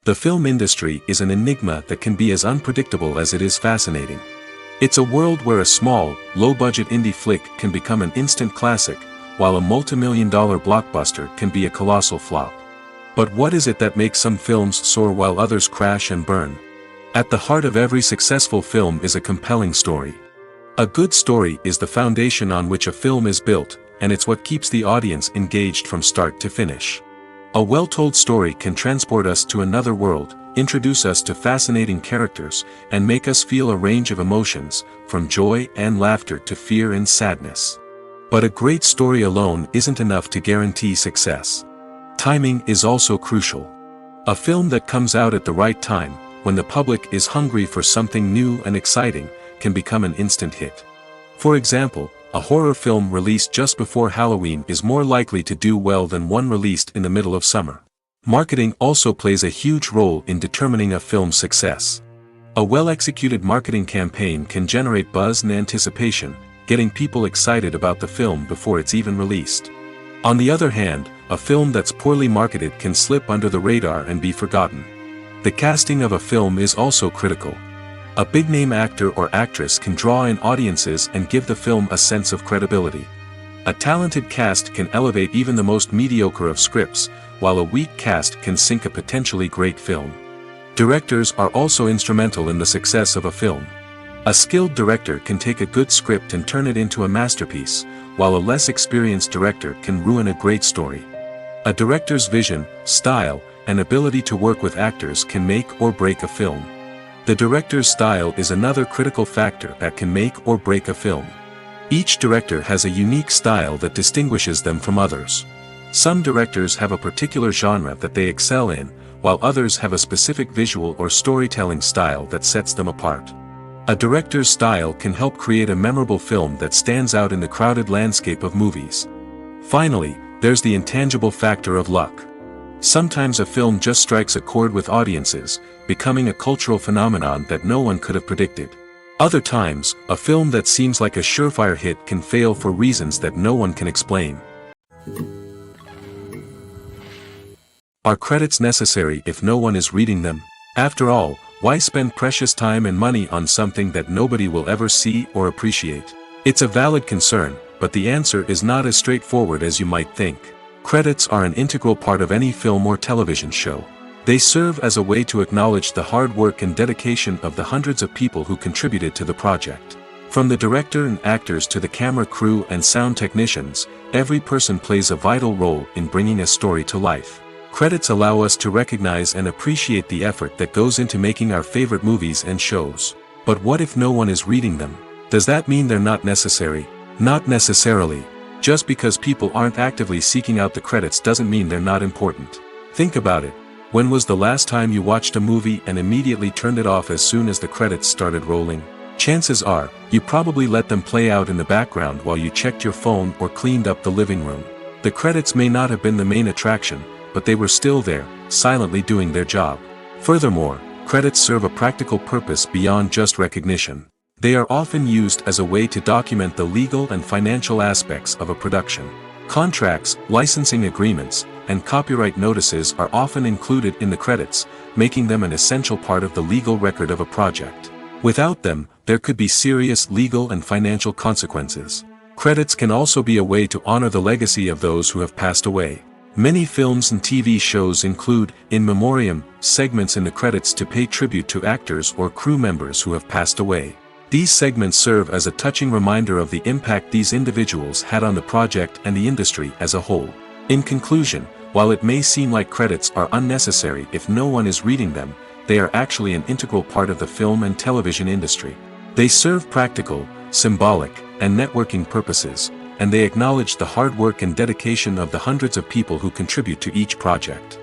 The film industry is an enigma that can be as unpredictable as it is fascinating. It's a world where a small, low-budget indie flick can become an instant classic, while a multi-million-dollar blockbuster can be a colossal flop. But what is it that makes some films soar while others crash and burn? At the heart of every successful film is a compelling story. A good story is the foundation on which a film is built, and it's what keeps the audience engaged from start to finish. A well-told story can transport us to another world, introduce us to fascinating characters, and make us feel a range of emotions, from joy and laughter to fear and sadness. But a great story alone isn't enough to guarantee success. Timing is also crucial. A film that comes out at the right time, when the public is hungry for something new and exciting, can become an instant hit. For example, a horror film released just before Halloween is more likely to do well than one released in the middle of summer. Marketing also plays a huge role in determining a film's success. A well-executed marketing campaign can generate buzz and anticipation, getting people excited about the film before it's even released. On the other hand, a film that's poorly marketed can slip under the radar and be forgotten. The casting of a film is also critical. A big-name actor or actress can draw in audiences and give the film a sense of credibility. A talented cast can elevate even the most mediocre of scripts, while a weak cast can sink a potentially great film. Directors are also instrumental in the success of a film. A skilled director can take a good script and turn it into a masterpiece, while a less experienced director can ruin a great story. A director's vision, style, and ability to work with actors can make or break a film. The director's style is another critical factor that can make or break a film. Each director has a unique style that distinguishes them from others. Some directors have a particular genre that they excel in, while others have a specific visual or storytelling style that sets them apart. A director's style can help create a memorable film that stands out in the crowded landscape of movies. Finally, there's the intangible factor of luck. Sometimes a film just strikes a chord with audiences, becoming a cultural phenomenon that no one could have predicted. Other times, a film that seems like a surefire hit can fail for reasons that no one can explain. Are credits necessary if no one is reading them? After all, why spend precious time and money on something that nobody will ever see or appreciate? It's a valid concern, but the answer is not as straightforward as you might think. Credits are an integral part of any film or television show. They serve as a way to acknowledge the hard work and dedication of the hundreds of people who contributed to the project. From the director and actors to the camera crew and sound technicians, every person plays a vital role in bringing a story to life. Credits allow us to recognize and appreciate the effort that goes into making our favorite movies and shows. But what if no one is reading them? Does that mean they're not necessary? Not necessarily. Just because people aren't actively seeking out the credits doesn't mean they're not important. Think about it. When was the last time you watched a movie and immediately turned it off as soon as the credits started rolling? Chances are, you probably let them play out in the background while you checked your phone or cleaned up the living room. The credits may not have been the main attraction, but they were still there, silently doing their job. Furthermore, credits serve a practical purpose beyond just recognition. They are often used as a way to document the legal and financial aspects of a production. Contracts, licensing agreements, and copyright notices are often included in the credits, making them an essential part of the legal record of a project. Without them, there could be serious legal and financial consequences. Credits can also be a way to honor the legacy of those who have passed away. Many films and TV shows include, in memoriam, segments in the credits to pay tribute to actors or crew members who have passed away. These segments serve as a touching reminder of the impact these individuals had on the project and the industry as a whole. In conclusion, while it may seem like credits are unnecessary if no one is reading them, they are actually an integral part of the film and television industry. They serve practical, symbolic, and networking purposes, and they acknowledge the hard work and dedication of the hundreds of people who contribute to each project.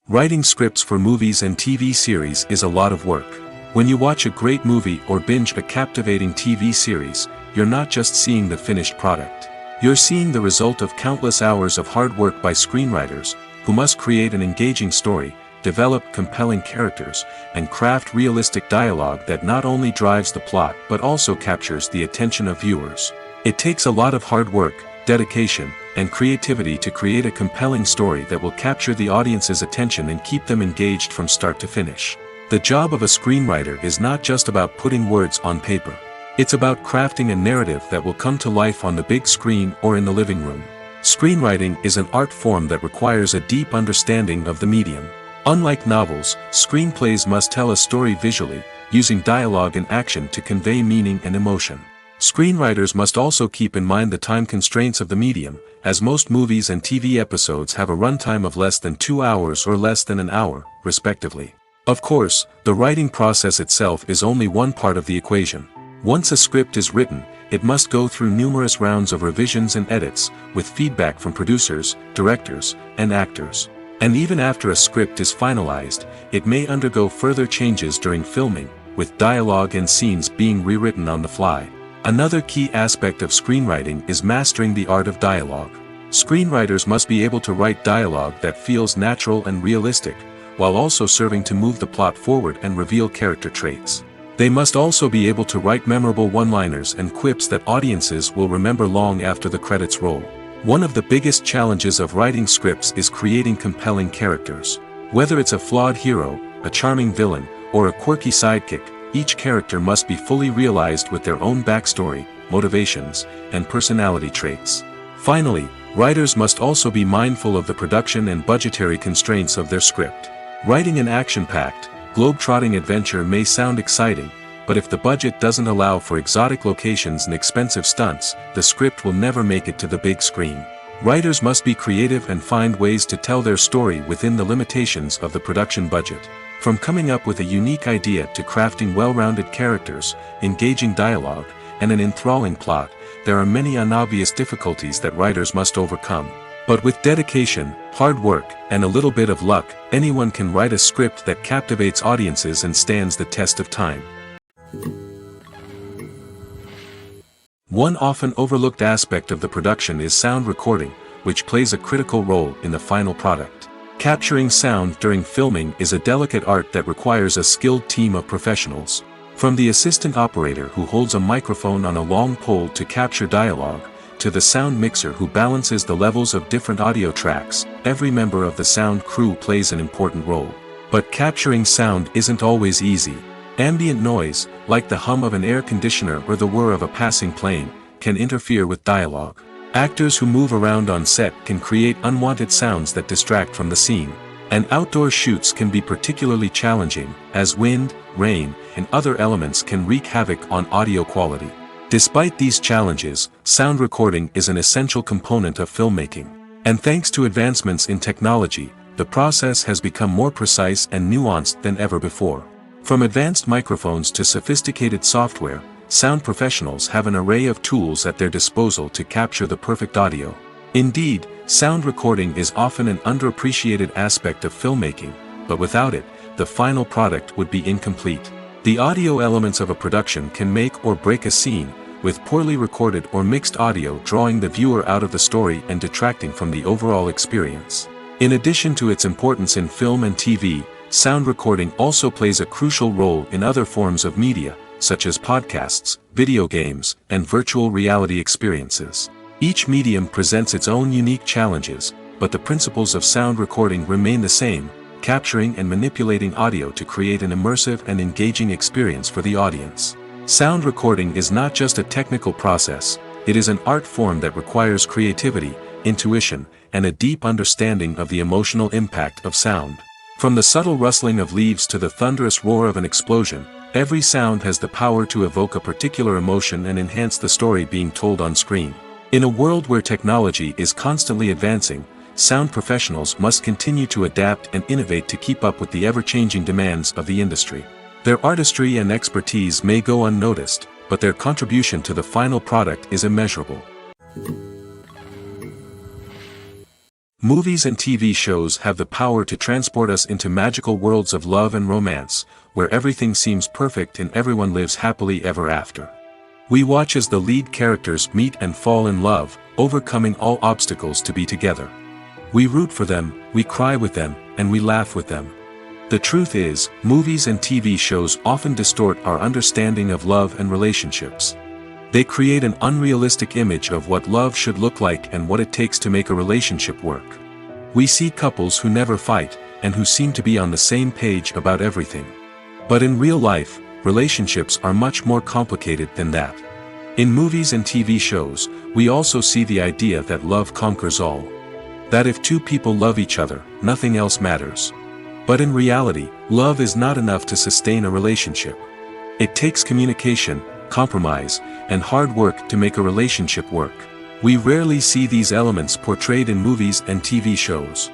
Writing scripts for movies and TV series is a lot of work. When you watch a great movie or binge a captivating TV series, you're not just seeing the finished product. You're seeing the result of countless hours of hard work by screenwriters, who must create an engaging story, develop compelling characters, and craft realistic dialogue that not only drives the plot but also captures the attention of viewers. It takes a lot of hard work, dedication, and creativity to create a compelling story that will capture the audience's attention and keep them engaged from start to finish. The job of a screenwriter is not just about putting words on paper. It's about crafting a narrative that will come to life on the big screen or in the living room. Screenwriting is an art form that requires a deep understanding of the medium. Unlike novels, screenplays must tell a story visually, using dialogue and action to convey meaning and emotion. Screenwriters must also keep in mind the time constraints of the medium, as most movies and TV episodes have a runtime of less than 2 hours or less than an hour, respectively. Of course, the writing process itself is only one part of the equation. Once a script is written, it must go through numerous rounds of revisions and edits, with feedback from producers, directors, and actors. And even after a script is finalized, it may undergo further changes during filming, with dialogue and scenes being rewritten on the fly. Another key aspect of screenwriting is mastering the art of dialogue. Screenwriters must be able to write dialogue that feels natural and realistic, while also serving to move the plot forward and reveal character traits. They must also be able to write memorable one-liners and quips that audiences will remember long after the credits roll. One of the biggest challenges of writing scripts is creating compelling characters. Whether it's a flawed hero, a charming villain, or a quirky sidekick, each character must be fully realized with their own backstory, motivations, and personality traits. Finally, writers must also be mindful of the production and budgetary constraints of their script. Writing an action-packed, globe-trotting adventure may sound exciting, but if the budget doesn't allow for exotic locations and expensive stunts, the script will never make it to the big screen. Writers must be creative and find ways to tell their story within the limitations of the production budget. From coming up with a unique idea to crafting well-rounded characters, engaging dialogue, and an enthralling plot, there are many unobvious difficulties that writers must overcome. But with dedication, hard work, and a little bit of luck, anyone can write a script that captivates audiences and stands the test of time. One often overlooked aspect of the production is sound recording, which plays a critical role in the final product. Capturing sound during filming is a delicate art that requires a skilled team of professionals. From the assistant operator who holds a microphone on a long pole to capture dialogue, to the sound mixer who balances the levels of different audio tracks, every member of the sound crew plays an important role. But capturing sound isn't always easy. Ambient noise, like the hum of an air conditioner or the whir of a passing plane, can interfere with dialogue. Actors who move around on set can create unwanted sounds that distract from the scene. And outdoor shoots can be particularly challenging, as wind, rain, and other elements can wreak havoc on audio quality. Despite these challenges, sound recording is an essential component of filmmaking. And thanks to advancements in technology, the process has become more precise and nuanced than ever before. From advanced microphones to sophisticated software, sound professionals have an array of tools at their disposal to capture the perfect audio. Indeed, sound recording is often an underappreciated aspect of filmmaking, but without it, the final product would be incomplete. The audio elements of a production can make or break a scene, with poorly recorded or mixed audio drawing the viewer out of the story and detracting from the overall experience. In addition to its importance in film and TV, sound recording also plays a crucial role in other forms of media, such as podcasts, video games, and virtual reality experiences. Each medium presents its own unique challenges, but the principles of sound recording remain the same, capturing and manipulating audio to create an immersive and engaging experience for the audience. Sound recording is not just a technical process, it is an art form that requires creativity, intuition, and a deep understanding of the emotional impact of sound. From the subtle rustling of leaves to the thunderous roar of an explosion, every sound has the power to evoke a particular emotion and enhance the story being told on screen. In a world where technology is constantly advancing, sound professionals must continue to adapt and innovate to keep up with the ever-changing demands of the industry. Their artistry and expertise may go unnoticed, but their contribution to the final product is immeasurable. Movies and TV shows have the power to transport us into magical worlds of love and romance, where everything seems perfect and everyone lives happily ever after. We watch as the lead characters meet and fall in love, overcoming all obstacles to be together. We root for them, we cry with them, and we laugh with them. The truth is, movies and TV shows often distort our understanding of love and relationships. They create an unrealistic image of what love should look like and what it takes to make a relationship work. We see couples who never fight, and who seem to be on the same page about everything. But in real life, relationships are much more complicated than that. In movies and TV shows, we also see the idea that love conquers all. That if two people love each other, nothing else matters. But in reality, love is not enough to sustain a relationship. It takes communication, compromise, and hard work to make a relationship work. We rarely see these elements portrayed in movies and TV shows.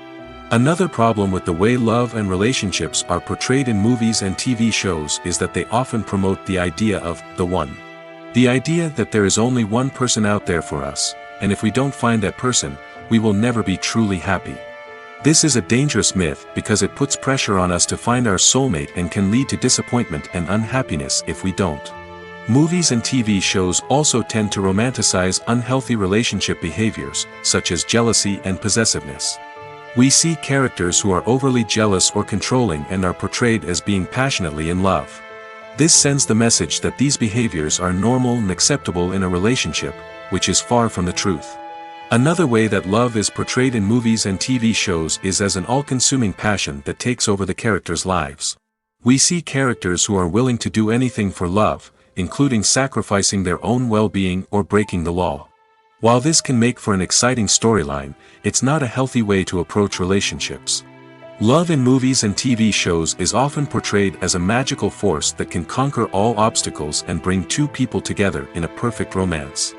Another problem with the way love and relationships are portrayed in movies and TV shows is that they often promote the idea of the one. The idea that there is only one person out there for us, and if we don't find that person, we will never be truly happy. This is a dangerous myth because it puts pressure on us to find our soulmate and can lead to disappointment and unhappiness if we don't. Movies and TV shows also tend to romanticize unhealthy relationship behaviors, such as jealousy and possessiveness. We see characters who are overly jealous or controlling and are portrayed as being passionately in love. This sends the message that these behaviors are normal and acceptable in a relationship, which is far from the truth. Another way that love is portrayed in movies and TV shows is as an all-consuming passion that takes over the characters' lives. We see characters who are willing to do anything for love, including sacrificing their own well-being or breaking the law. While this can make for an exciting storyline, it's not a healthy way to approach relationships. Love in movies and TV shows is often portrayed as a magical force that can conquer all obstacles and bring two people together in a perfect romance.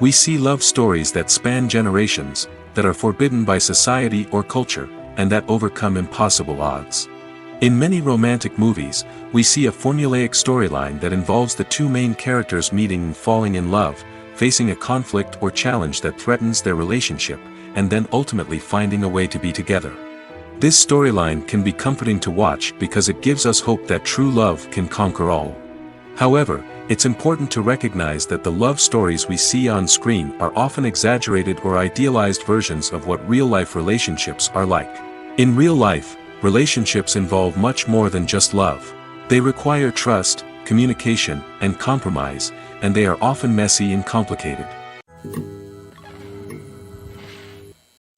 We see love stories that span generations, that are forbidden by society or culture, and that overcome impossible odds. In many romantic movies, we see a formulaic storyline that involves the two main characters meeting and falling in love, facing a conflict or challenge that threatens their relationship, and then ultimately finding a way to be together. This storyline can be comforting to watch because it gives us hope that true love can conquer all. However, it's important to recognize that the love stories we see on screen are often exaggerated or idealized versions of what real-life relationships are like. In real life, relationships involve much more than just love. They require trust, communication, and compromise, and they are often messy and complicated.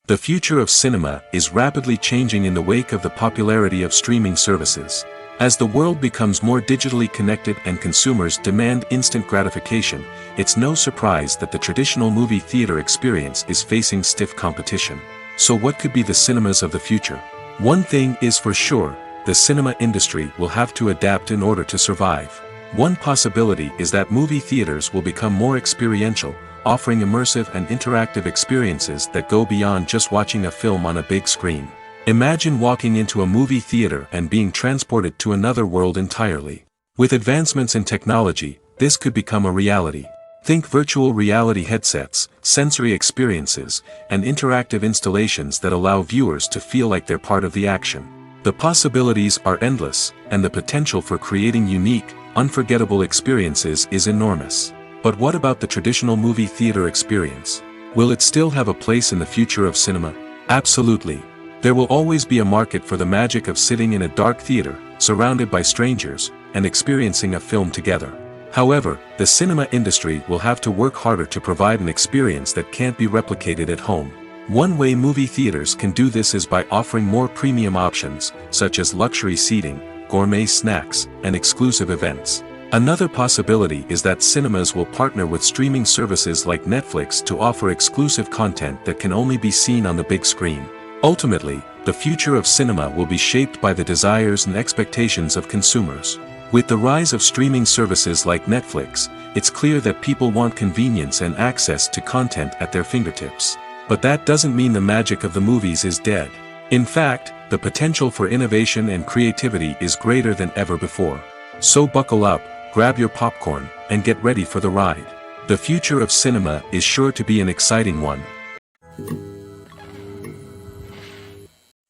The future of cinema is rapidly changing in the wake of the popularity of streaming services. As the world becomes more digitally connected and consumers demand instant gratification, it's no surprise that the traditional movie theater experience is facing stiff competition. So what could be the cinemas of the future? One thing is for sure, the cinema industry will have to adapt in order to survive. One possibility is that movie theaters will become more experiential, offering immersive and interactive experiences that go beyond just watching a film on a big screen. Imagine walking into a movie theater and being transported to another world entirely. With advancements in technology, this could become a reality. Think virtual reality headsets, sensory experiences, and interactive installations that allow viewers to feel like they're part of the action. The possibilities are endless, and the potential for creating unique, unforgettable experiences is enormous. But what about the traditional movie theater experience? Will it still have a place in the future of cinema? Absolutely. There will always be a market for the magic of sitting in a dark theater, surrounded by strangers, and experiencing a film together. However, the cinema industry will have to work harder to provide an experience that can't be replicated at home. One way movie theaters can do this is by offering more premium options, such as luxury seating, gourmet snacks, and exclusive events. Another possibility is that cinemas will partner with streaming services like Netflix to offer exclusive content that can only be seen on the big screen. Ultimately, the future of cinema will be shaped by the desires and expectations of consumers. With the rise of streaming services like Netflix, it's clear that people want convenience and access to content at their fingertips. But that doesn't mean the magic of the movies is dead. In fact, the potential for innovation and creativity is greater than ever before. So buckle up, grab your popcorn, and get ready for the ride. The future of cinema is sure to be an exciting one.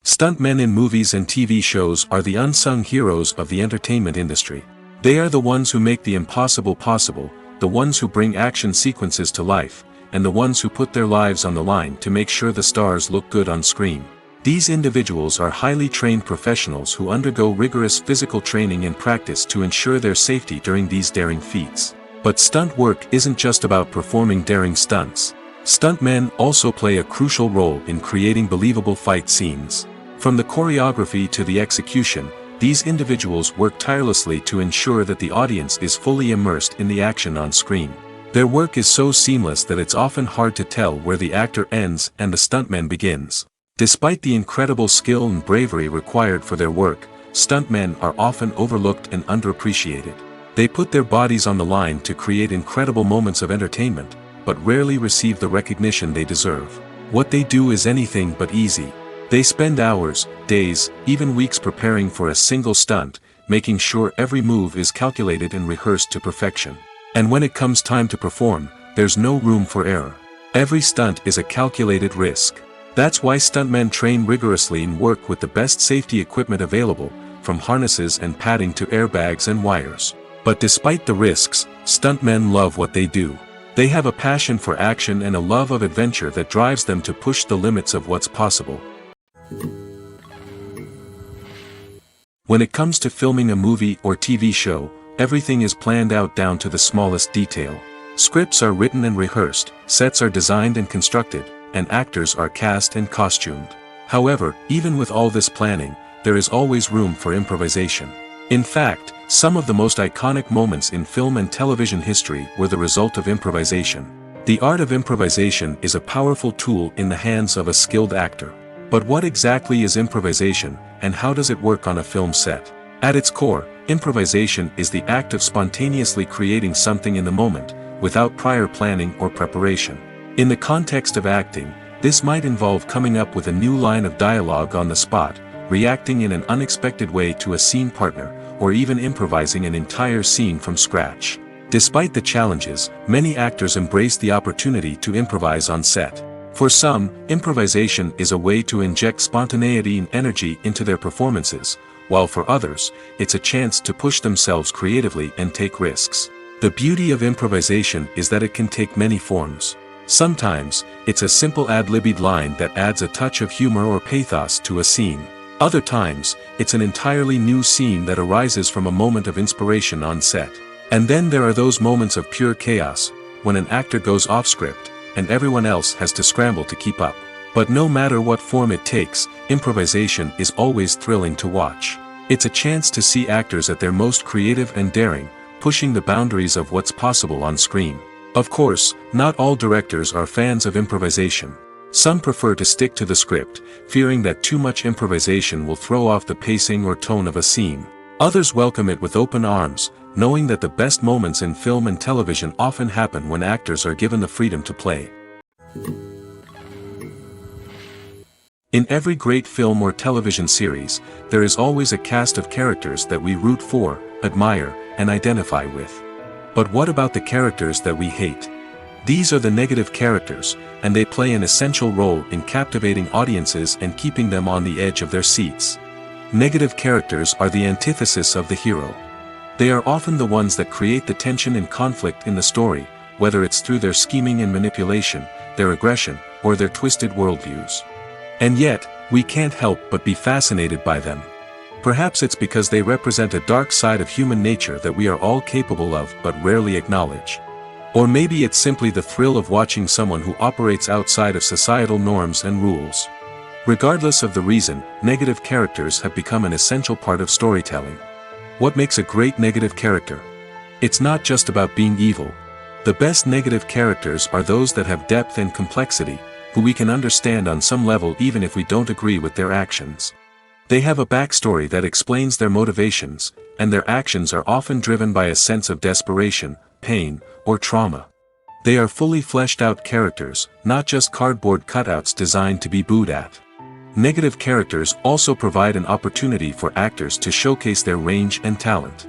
Stuntmen in movies and TV shows are the unsung heroes of the entertainment industry. They are the ones who make the impossible possible, the ones who bring action sequences to life, and the ones who put their lives on the line to make sure the stars look good on screen. These individuals are highly trained professionals who undergo rigorous physical training and practice to ensure their safety during these daring feats. But stunt work isn't just about performing daring stunts. Stuntmen also play a crucial role in creating believable fight scenes. From the choreography to the execution, these individuals work tirelessly to ensure that the audience is fully immersed in the action on screen. Their work is so seamless that it's often hard to tell where the actor ends and the stuntman begins. Despite the incredible skill and bravery required for their work, stuntmen are often overlooked and underappreciated. They put their bodies on the line to create incredible moments of entertainment, but rarely receive the recognition they deserve. What they do is anything but easy. They spend hours, days, even weeks preparing for a single stunt, making sure every move is calculated and rehearsed to perfection. And when it comes time to perform, there's no room for error. Every stunt is a calculated risk. That's why stuntmen train rigorously and work with the best safety equipment available, from harnesses and padding to airbags and wires. But despite the risks, stuntmen love what they do. They have a passion for action and a love of adventure that drives them to push the limits of what's possible. When it comes to filming a movie or TV show, everything is planned out down to the smallest detail. Scripts are written and rehearsed, sets are designed and constructed, and actors are cast and costumed. However, even with all this planning, there is always room for improvisation. In fact, some of the most iconic moments in film and television history were the result of improvisation. The art of improvisation is a powerful tool in the hands of a skilled actor. But what exactly is improvisation, and how does it work on a film set? At its core, improvisation is the act of spontaneously creating something in the moment, without prior planning or preparation. In the context of acting, this might involve coming up with a new line of dialogue on the spot, reacting in an unexpected way to a scene partner, or even improvising an entire scene from scratch. Despite the challenges, many actors embrace the opportunity to improvise on set. For some, improvisation is a way to inject spontaneity and energy into their performances, while for others, it's a chance to push themselves creatively and take risks. The beauty of improvisation is that it can take many forms. Sometimes, it's a simple ad-libbed line that adds a touch of humor or pathos to a scene. Other times, it's an entirely new scene that arises from a moment of inspiration on set. And then there are those moments of pure chaos, when an actor goes off script, and everyone else has to scramble to keep up. But no matter what form it takes, improvisation is always thrilling to watch. It's a chance to see actors at their most creative and daring, pushing the boundaries of what's possible on screen. Of course, not all directors are fans of improvisation. Some prefer to stick to the script, fearing that too much improvisation will throw off the pacing or tone of a scene. Others welcome it with open arms, knowing that the best moments in film and television often happen when actors are given the freedom to play. In every great film or television series, there is always a cast of characters that we root for, admire, and identify with. But what about the characters that we hate? These are the negative characters, and they play an essential role in captivating audiences and keeping them on the edge of their seats. Negative characters are the antithesis of the hero. They are often the ones that create the tension and conflict in the story, whether it's through their scheming and manipulation, their aggression, or their twisted worldviews. And yet, we can't help but be fascinated by them. Perhaps it's because they represent a dark side of human nature that we are all capable of but rarely acknowledge. Or maybe it's simply the thrill of watching someone who operates outside of societal norms and rules. Regardless of the reason, negative characters have become an essential part of storytelling. What makes a great negative character? It's not just about being evil. The best negative characters are those that have depth and complexity, who we can understand on some level even if we don't agree with their actions. They have a backstory that explains their motivations, and their actions are often driven by a sense of desperation, pain, or trauma. They are fully fleshed out characters, not just cardboard cutouts designed to be booed at. Negative characters also provide an opportunity for actors to showcase their range and talent.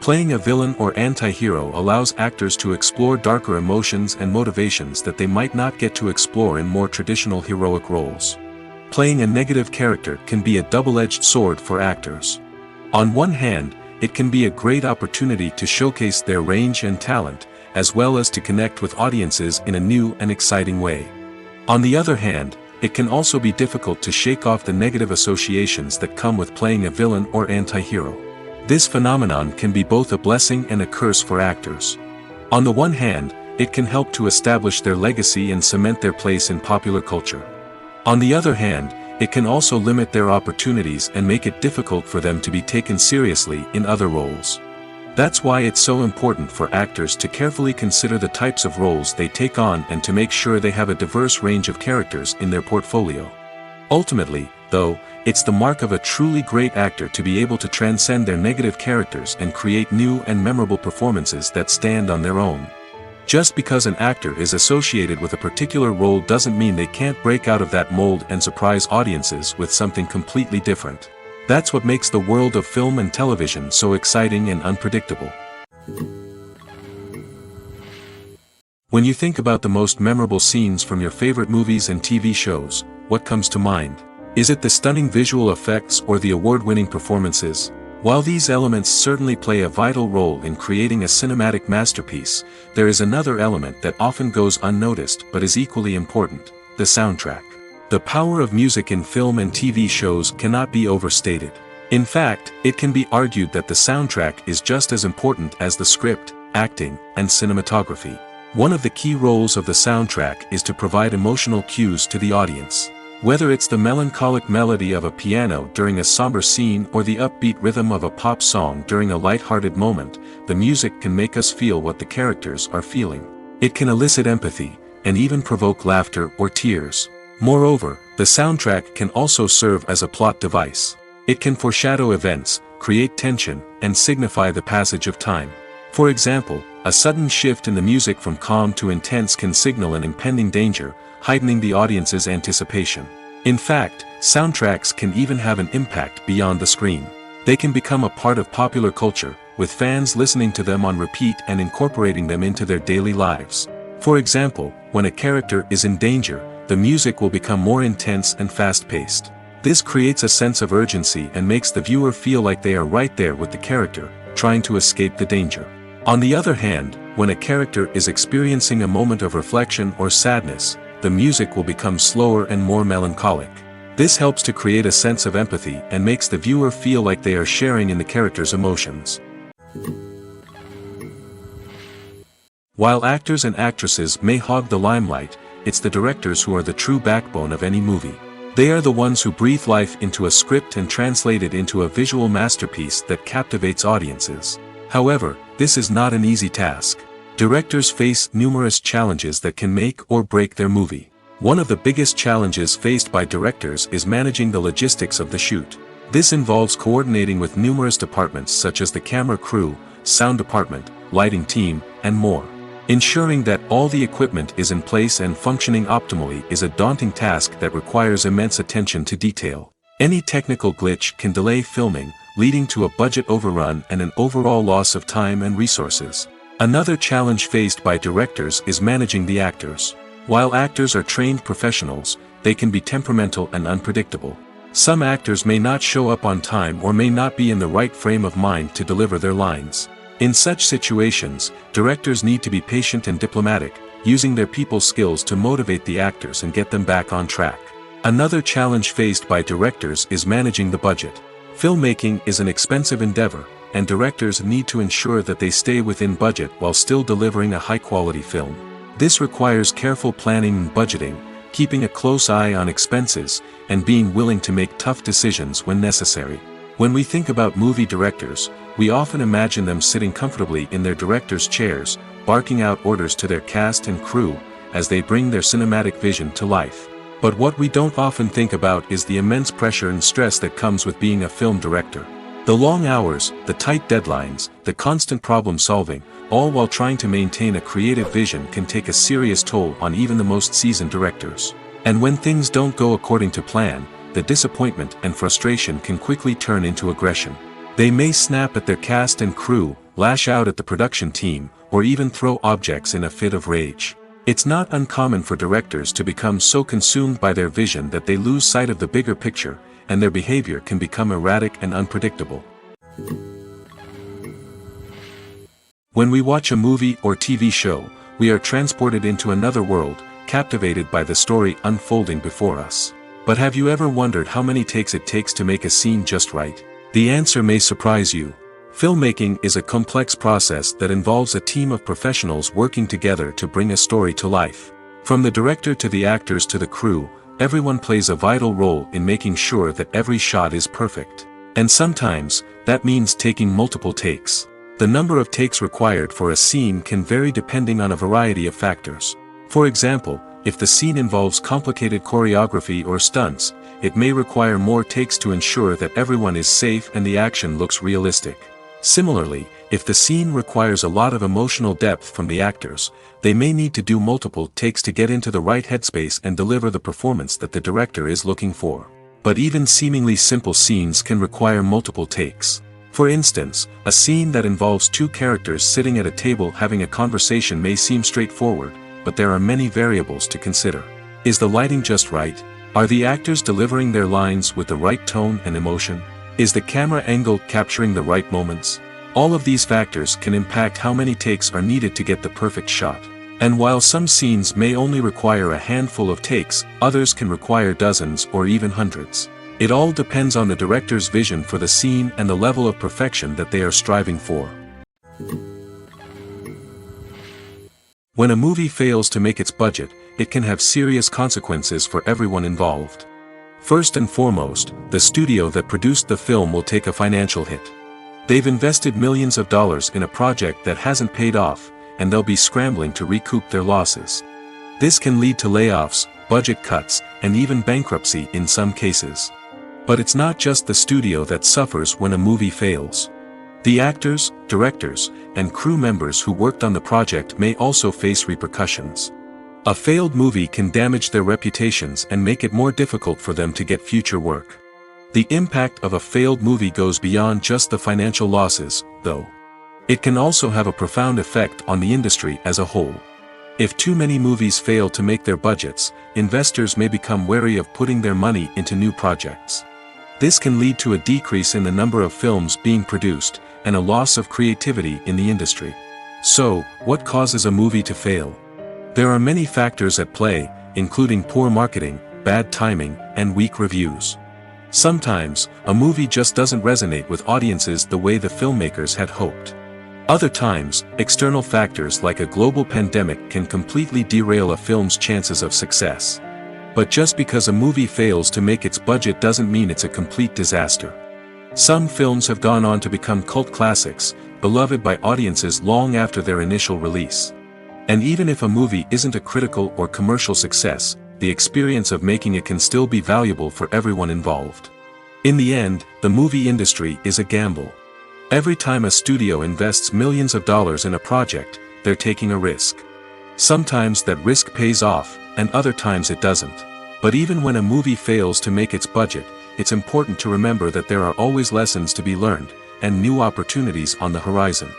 Playing a villain or anti-hero allows actors to explore darker emotions and motivations that they might not get to explore in more traditional heroic roles. Playing a negative character can be a double-edged sword for actors. On one hand, it can be a great opportunity to showcase their range and talent, as well as to connect with audiences in a new and exciting way. On the other hand, it can also be difficult to shake off the negative associations that come with playing a villain or anti-hero. This phenomenon can be both a blessing and a curse for actors. On the one hand, it can help to establish their legacy and cement their place in popular culture. On the other hand, it can also limit their opportunities and make it difficult for them to be taken seriously in other roles. That's why it's so important for actors to carefully consider the types of roles they take on and to make sure they have a diverse range of characters in their portfolio. Ultimately, though, it's the mark of a truly great actor to be able to transcend their negative characters and create new and memorable performances that stand on their own. Just because an actor is associated with a particular role doesn't mean they can't break out of that mold and surprise audiences with something completely different. That's what makes the world of film and television so exciting and unpredictable. When you think about the most memorable scenes from your favorite movies and TV shows, what comes to mind? Is it the stunning visual effects or the award-winning performances? While these elements certainly play a vital role in creating a cinematic masterpiece, there is another element that often goes unnoticed but is equally important: the soundtrack. The power of music in film and TV shows cannot be overstated. In fact, it can be argued that the soundtrack is just as important as the script, acting, and cinematography. One of the key roles of the soundtrack is to provide emotional cues to the audience. Whether it's the melancholic melody of a piano during a somber scene or the upbeat rhythm of a pop song during a light-hearted moment, the music can make us feel what the characters are feeling. It can elicit empathy, and even provoke laughter or tears. Moreover, the soundtrack can also serve as a plot device. It can foreshadow events, create tension, and signify the passage of time. For example, a sudden shift in the music from calm to intense can signal an impending danger, heightening the audience's anticipation. In fact, soundtracks can even have an impact beyond the screen. They can become a part of popular culture, with fans listening to them on repeat and incorporating them into their daily lives. For example, when a character is in danger, the music will become more intense and fast-paced. This creates a sense of urgency and makes the viewer feel like they are right there with the character, trying to escape the danger. On the other hand, when a character is experiencing a moment of reflection or sadness, the music will become slower and more melancholic. This helps to create a sense of empathy and makes the viewer feel like they are sharing in the character's emotions. While actors and actresses may hog the limelight, it's the directors who are the true backbone of any movie. They are the ones who breathe life into a script and translate it into a visual masterpiece that captivates audiences. However, this is not an easy task. Directors face numerous challenges that can make or break their movie. One of the biggest challenges faced by directors is managing the logistics of the shoot. This involves coordinating with numerous departments such as the camera crew, sound department, lighting team, and more. Ensuring that all the equipment is in place and functioning optimally is a daunting task that requires immense attention to detail. Any technical glitch can delay filming, leading to a budget overrun and an overall loss of time and resources. Another challenge faced by directors is managing the actors. While actors are trained professionals, they can be temperamental and unpredictable. Some actors may not show up on time or may not be in the right frame of mind to deliver their lines. In such situations, directors need to be patient and diplomatic, using their people skills to motivate the actors and get them back on track. Another challenge faced by directors is managing the budget. Filmmaking is an expensive endeavor, and directors need to ensure that they stay within budget while still delivering a high-quality film. This requires careful planning and budgeting, keeping a close eye on expenses, and being willing to make tough decisions when necessary. When we think about movie directors, we often imagine them sitting comfortably in their director's chairs, barking out orders to their cast and crew, as they bring their cinematic vision to life. But what we don't often think about is the immense pressure and stress that comes with being a film director. The long hours, the tight deadlines, the constant problem solving, all while trying to maintain a creative vision can take a serious toll on even the most seasoned directors. And when things don't go according to plan, the disappointment and frustration can quickly turn into aggression. They may snap at their cast and crew, lash out at the production team, or even throw objects in a fit of rage. It's not uncommon for directors to become so consumed by their vision that they lose sight of the bigger picture, and their behavior can become erratic and unpredictable. When we watch a movie or TV show, we are transported into another world, captivated by the story unfolding before us. But have you ever wondered how many takes it takes to make a scene just right? The answer may surprise you. Filmmaking is a complex process that involves a team of professionals working together to bring a story to life. From the director to the actors to the crew, everyone plays a vital role in making sure that every shot is perfect. And sometimes, that means taking multiple takes. The number of takes required for a scene can vary depending on a variety of factors. For example, if the scene involves complicated choreography or stunts, it may require more takes to ensure that everyone is safe and the action looks realistic. Similarly, if the scene requires a lot of emotional depth from the actors, they may need to do multiple takes to get into the right headspace and deliver the performance that the director is looking for. But even seemingly simple scenes can require multiple takes. For instance, a scene that involves two characters sitting at a table having a conversation may seem straightforward, but there are many variables to consider. Is the lighting just right? Are the actors delivering their lines with the right tone and emotion? Is the camera angle capturing the right moments? All of these factors can impact how many takes are needed to get the perfect shot. And while some scenes may only require a handful of takes, others can require dozens or even hundreds. It all depends on the director's vision for the scene and the level of perfection that they are striving for. When a movie fails to make its budget, it can have serious consequences for everyone involved. First and foremost, the studio that produced the film will take a financial hit. They've invested millions of dollars in a project that hasn't paid off, and they'll be scrambling to recoup their losses. This can lead to layoffs, budget cuts, and even bankruptcy in some cases. But it's not just the studio that suffers when a movie fails. The actors, directors, and crew members who worked on the project may also face repercussions. A failed movie can damage their reputations and make it more difficult for them to get future work. The impact of a failed movie goes beyond just the financial losses, though. It can also have a profound effect on the industry as a whole. If too many movies fail to make their budgets, investors may become wary of putting their money into new projects. This can lead to a decrease in the number of films being produced, and a loss of creativity in the industry. So, what causes a movie to fail? There are many factors at play, including poor marketing, bad timing, and weak reviews. Sometimes, a movie just doesn't resonate with audiences the way the filmmakers had hoped. Other times, external factors like a global pandemic can completely derail a film's chances of success. But just because a movie fails to make its budget doesn't mean it's a complete disaster. Some films have gone on to become cult classics, beloved by audiences long after their initial release. And even if a movie isn't a critical or commercial success, the experience of making it can still be valuable for everyone involved. In the end, the movie industry is a gamble. Every time a studio invests millions of dollars in a project, they're taking a risk. Sometimes that risk pays off, and other times it doesn't. But even when a movie fails to make its budget, it's important to remember that there are always lessons to be learned, and new opportunities on the horizon.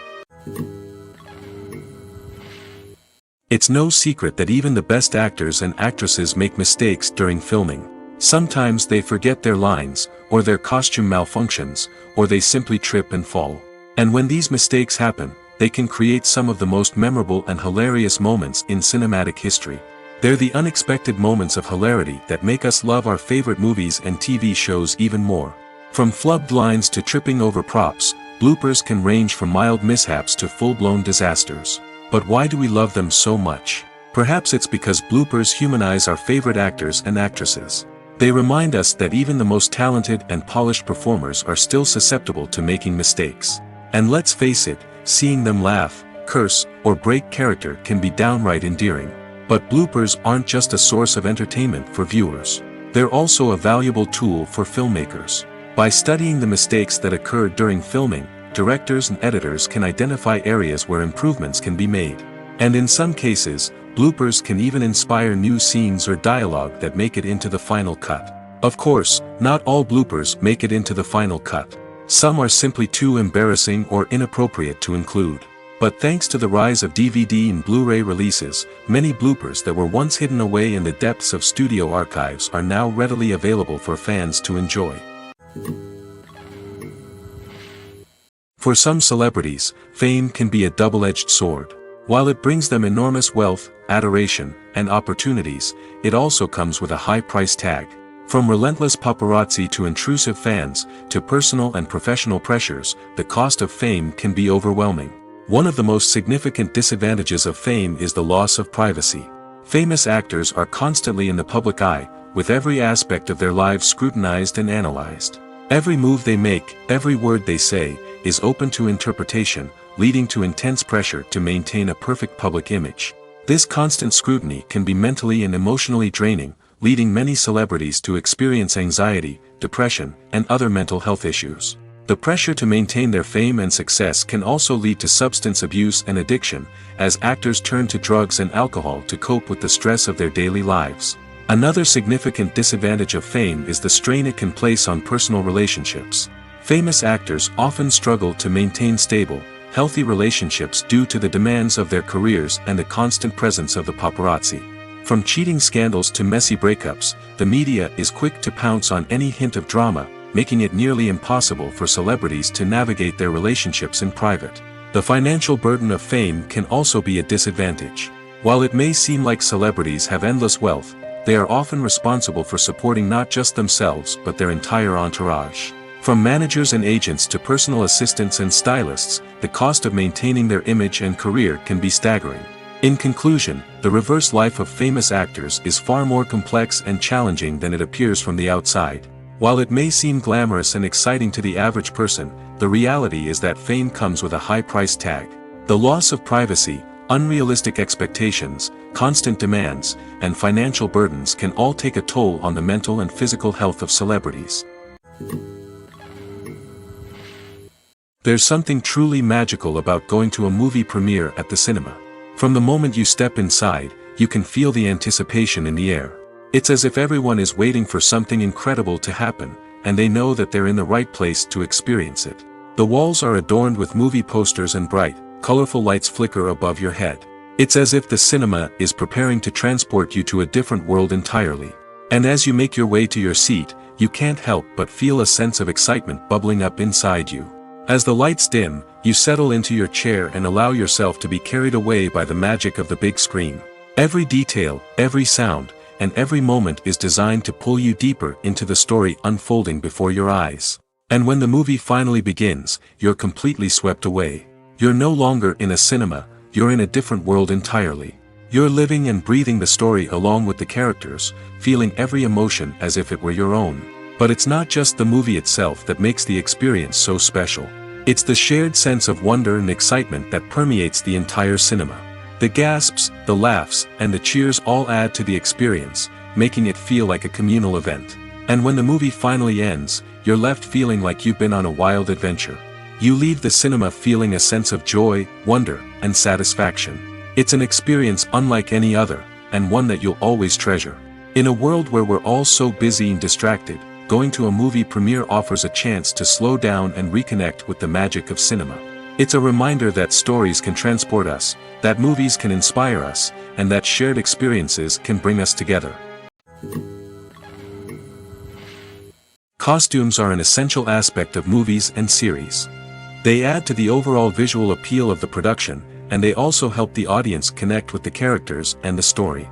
It's no secret that even the best actors and actresses make mistakes during filming. Sometimes they forget their lines, or their costume malfunctions, or they simply trip and fall. And when these mistakes happen, they can create some of the most memorable and hilarious moments in cinematic history. They're the unexpected moments of hilarity that make us love our favorite movies and TV shows even more. From flubbed lines to tripping over props, bloopers can range from mild mishaps to full-blown disasters. But why do we love them so much? Perhaps it's because bloopers humanize our favorite actors and actresses. They remind us that even the most talented and polished performers are still susceptible to making mistakes. And let's face it, seeing them laugh, curse, or break character can be downright endearing. But bloopers aren't just a source of entertainment for viewers. They're also a valuable tool for filmmakers. By studying the mistakes that occurred during filming, directors and editors can identify areas where improvements can be made. And in some cases, bloopers can even inspire new scenes or dialogue that make it into the final cut. Of course, not all bloopers make it into the final cut. Some are simply too embarrassing or inappropriate to include. But thanks to the rise of DVD and Blu-ray releases, many bloopers that were once hidden away in the depths of studio archives are now readily available for fans to enjoy. For some celebrities, fame can be a double-edged sword. While it brings them enormous wealth, adoration, and opportunities, it also comes with a high price tag. From relentless paparazzi to intrusive fans, to personal and professional pressures, the cost of fame can be overwhelming. One of the most significant disadvantages of fame is the loss of privacy. Famous actors are constantly in the public eye, with every aspect of their lives scrutinized and analyzed. Every move they make, every word they say, is open to interpretation, leading to intense pressure to maintain a perfect public image. This constant scrutiny can be mentally and emotionally draining, leading many celebrities to experience anxiety, depression, and other mental health issues. The pressure to maintain their fame and success can also lead to substance abuse and addiction, as actors turn to drugs and alcohol to cope with the stress of their daily lives. Another significant disadvantage of fame is the strain it can place on personal relationships. Famous actors often struggle to maintain stable, healthy relationships due to the demands of their careers and the constant presence of the paparazzi. From cheating scandals to messy breakups, the media is quick to pounce on any hint of drama, making it nearly impossible for celebrities to navigate their relationships in private. The financial burden of fame can also be a disadvantage. While it may seem like celebrities have endless wealth, they are often responsible for supporting not just themselves but their entire entourage. From managers and agents to personal assistants and stylists, the cost of maintaining their image and career can be staggering. In conclusion, the reverse life of famous actors is far more complex and challenging than it appears from the outside. While it may seem glamorous and exciting to the average person, the reality is that fame comes with a high price tag. The loss of privacy, unrealistic expectations, constant demands, and financial burdens can all take a toll on the mental and physical health of celebrities. There's something truly magical about going to a movie premiere at the cinema. From the moment you step inside, you can feel the anticipation in the air. It's as if everyone is waiting for something incredible to happen, and they know that they're in the right place to experience it. The walls are adorned with movie posters and bright, colorful lights flicker above your head. It's as if the cinema is preparing to transport you to a different world entirely. And as you make your way to your seat, you can't help but feel a sense of excitement bubbling up inside you. As the lights dim, you settle into your chair and allow yourself to be carried away by the magic of the big screen. Every detail, every sound, and every moment is designed to pull you deeper into the story unfolding before your eyes. And when the movie finally begins, you're completely swept away. You're no longer in a cinema, you're in a different world entirely. You're living and breathing the story along with the characters, feeling every emotion as if it were your own. But it's not just the movie itself that makes the experience so special. It's the shared sense of wonder and excitement that permeates the entire cinema. The gasps, the laughs, and the cheers all add to the experience, making it feel like a communal event. And when the movie finally ends, you're left feeling like you've been on a wild adventure. You leave the cinema feeling a sense of joy, wonder, and satisfaction. It's an experience unlike any other, and one that you'll always treasure. In a world where we're all so busy and distracted, going to a movie premiere offers a chance to slow down and reconnect with the magic of cinema. It's a reminder that stories can transport us, that movies can inspire us, and that shared experiences can bring us together. Costumes are an essential aspect of movies and series. They add to the overall visual appeal of the production, and they also help the audience connect with the characters and the story.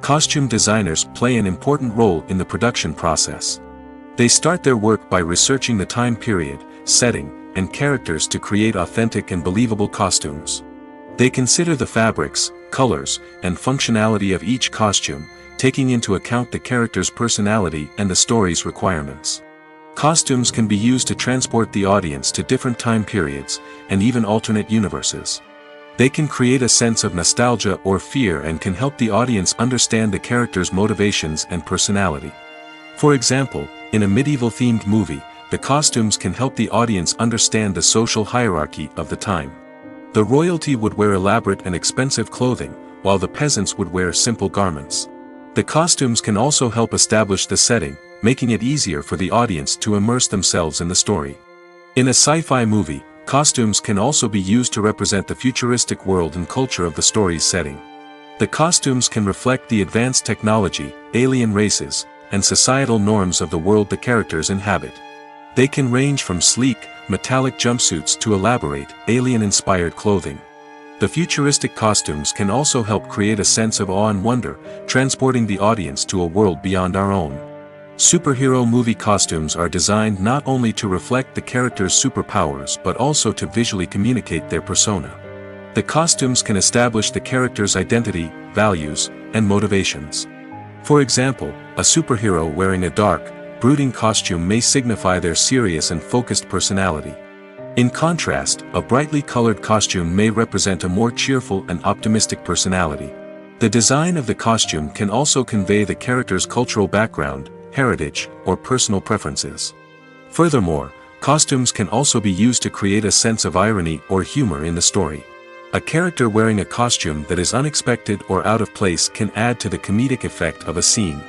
Costume designers play an important role in the production process. They start their work by researching the time period, setting, and characters to create authentic and believable costumes. They consider the fabrics, colors, and functionality of each costume, taking into account the character's personality and the story's requirements. Costumes can be used to transport the audience to different time periods, and even alternate universes. They can create a sense of nostalgia or fear and can help the audience understand the character's motivations and personality. For example, in a medieval-themed movie, the costumes can help the audience understand the social hierarchy of the time. The royalty would wear elaborate and expensive clothing, while the peasants would wear simple garments. The costumes can also help establish the setting, making it easier for the audience to immerse themselves in the story. In a sci-fi movie, costumes can also be used to represent the futuristic world and culture of the story's setting. The costumes can reflect the advanced technology, alien races, and societal norms of the world the characters inhabit. They can range from sleek, metallic jumpsuits to elaborate, alien-inspired clothing. The futuristic costumes can also help create a sense of awe and wonder, transporting the audience to a world beyond our own. Superhero movie costumes are designed not only to reflect the character's superpowers but also to visually communicate their persona. The costumes can establish the character's identity, values, and motivations. For example, a superhero wearing a dark, brooding costume may signify their serious and focused personality. In contrast, a brightly colored costume may represent a more cheerful and optimistic personality. The design of the costume can also convey the character's cultural background, heritage, or personal preferences. Furthermore, costumes can also be used to create a sense of irony or humor in the story. A character wearing a costume that is unexpected or out of place can add to the comedic effect of a scene.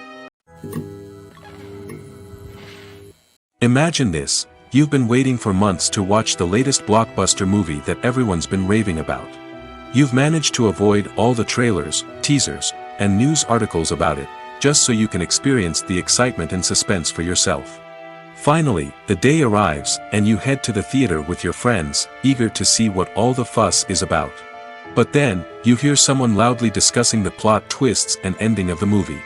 Imagine this: you've been waiting for months to watch the latest blockbuster movie that everyone's been raving about. You've managed to avoid all the trailers, teasers, and news articles about it, just so you can experience the excitement and suspense for yourself. Finally, the day arrives, and you head to the theater with your friends, eager to see what all the fuss is about. But then, you hear someone loudly discussing the plot twists and ending of the movie.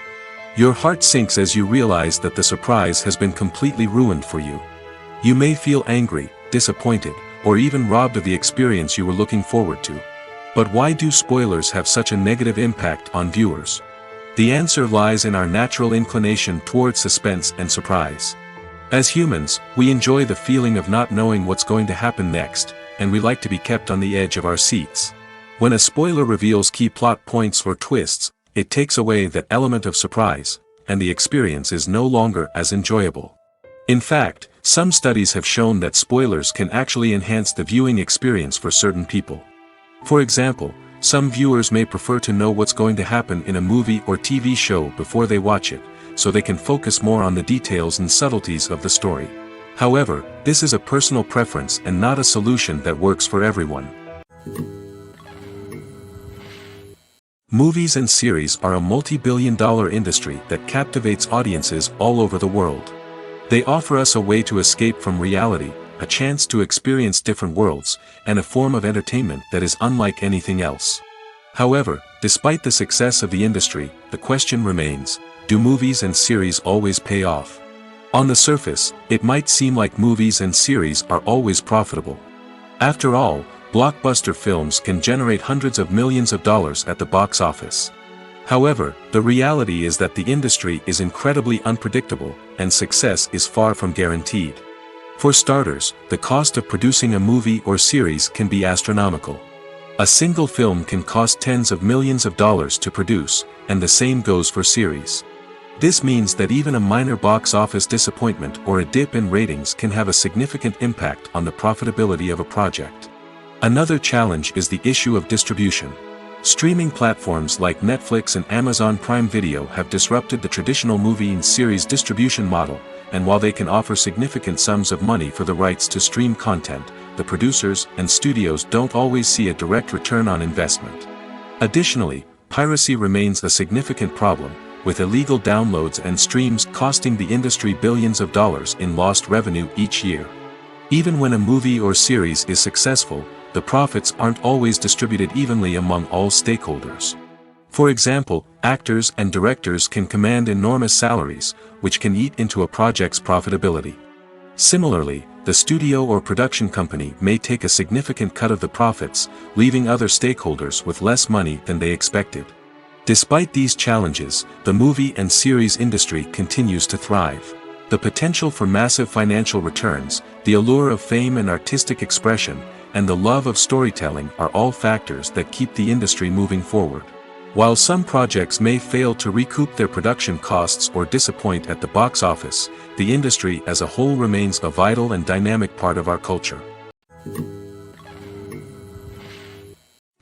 Your heart sinks as you realize that the surprise has been completely ruined for you. You may feel angry, disappointed, or even robbed of the experience you were looking forward to. But why do spoilers have such a negative impact on viewers? The answer lies in our natural inclination toward suspense and surprise. As humans, we enjoy the feeling of not knowing what's going to happen next, and we like to be kept on the edge of our seats. When a spoiler reveals key plot points or twists, it takes away that element of surprise, and the experience is no longer as enjoyable. In fact, some studies have shown that spoilers can actually enhance the viewing experience for certain people. For example, some viewers may prefer to know what's going to happen in a movie or TV show before they watch it, so they can focus more on the details and subtleties of the story. However, this is a personal preference and not a solution that works for everyone. Movies and series are a multi-billion-dollar industry that captivates audiences all over the world. They offer us a way to escape from reality, a chance to experience different worlds, and a form of entertainment that is unlike anything else. However, despite the success of the industry, the question remains: do movies and series always pay off? On the surface, it might seem like movies and series are always profitable. After all, blockbuster films can generate hundreds of millions of dollars at the box office. However, the reality is that the industry is incredibly unpredictable, and success is far from guaranteed. For starters, the cost of producing a movie or series can be astronomical. A single film can cost tens of millions of dollars to produce, and the same goes for series. This means that even a minor box office disappointment or a dip in ratings can have a significant impact on the profitability of a project. Another challenge is the issue of distribution. Streaming platforms like Netflix and Amazon Prime Video have disrupted the traditional movie and series distribution model, and while they can offer significant sums of money for the rights to stream content, the producers and studios don't always see a direct return on investment. Additionally, piracy remains a significant problem, with illegal downloads and streams costing the industry billions of dollars in lost revenue each year. Even when a movie or series is successful, the profits aren't always distributed evenly among all stakeholders. For example, actors and directors can command enormous salaries, which can eat into a project's profitability. Similarly, the studio or production company may take a significant cut of the profits, leaving other stakeholders with less money than they expected. Despite these challenges, the movie and series industry continues to thrive. The potential for massive financial returns, the allure of fame and artistic expression, and the love of storytelling are all factors that keep the industry moving forward. While some projects may fail to recoup their production costs or disappoint at the box office, the industry as a whole remains a vital and dynamic part of our culture.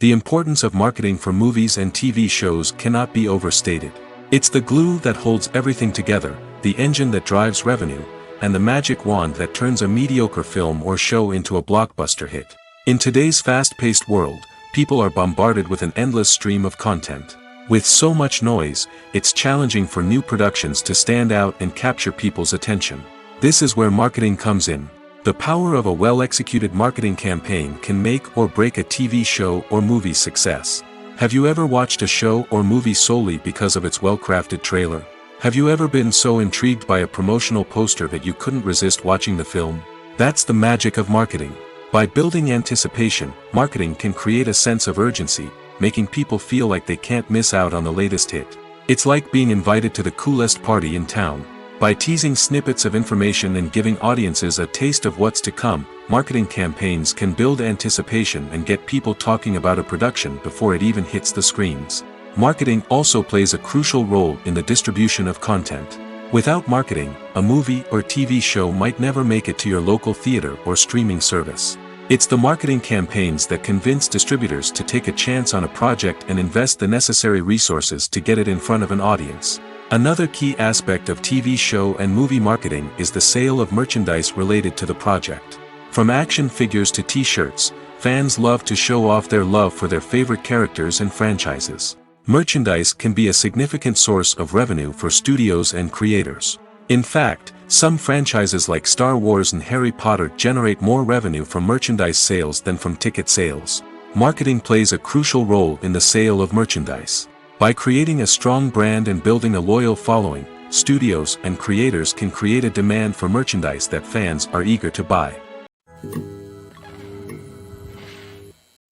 The importance of marketing for movies and TV shows cannot be overstated. It's the glue that holds everything together, the engine that drives revenue, and the magic wand that turns a mediocre film or show into a blockbuster hit. In today's fast-paced world, people are bombarded with an endless stream of content. With so much noise, it's challenging for new productions to stand out and capture people's attention. This is where marketing comes in. The power of a well-executed marketing campaign can make or break a TV show or movie's success. Have you ever watched a show or movie solely because of its well-crafted trailer? Have you ever been so intrigued by a promotional poster that you couldn't resist watching the film? That's the magic of marketing. By building anticipation, marketing can create a sense of urgency, making people feel like they can't miss out on the latest hit. It's like being invited to the coolest party in town. By teasing snippets of information and giving audiences a taste of what's to come, marketing campaigns can build anticipation and get people talking about a production before it even hits the screens. Marketing also plays a crucial role in the distribution of content. Without marketing, a movie or TV show might never make it to your local theater or streaming service. It's the marketing campaigns that convince distributors to take a chance on a project and invest the necessary resources to get it in front of an audience. Another key aspect of TV show and movie marketing is the sale of merchandise related to the project. From action figures to t-shirts, fans love to show off their love for their favorite characters and franchises. Merchandise can be a significant source of revenue for studios and creators. In fact, some franchises like Star Wars and Harry Potter generate more revenue from merchandise sales than from ticket sales. Marketing plays a crucial role in the sale of merchandise. By creating a strong brand and building a loyal following, studios and creators can create a demand for merchandise that fans are eager to buy.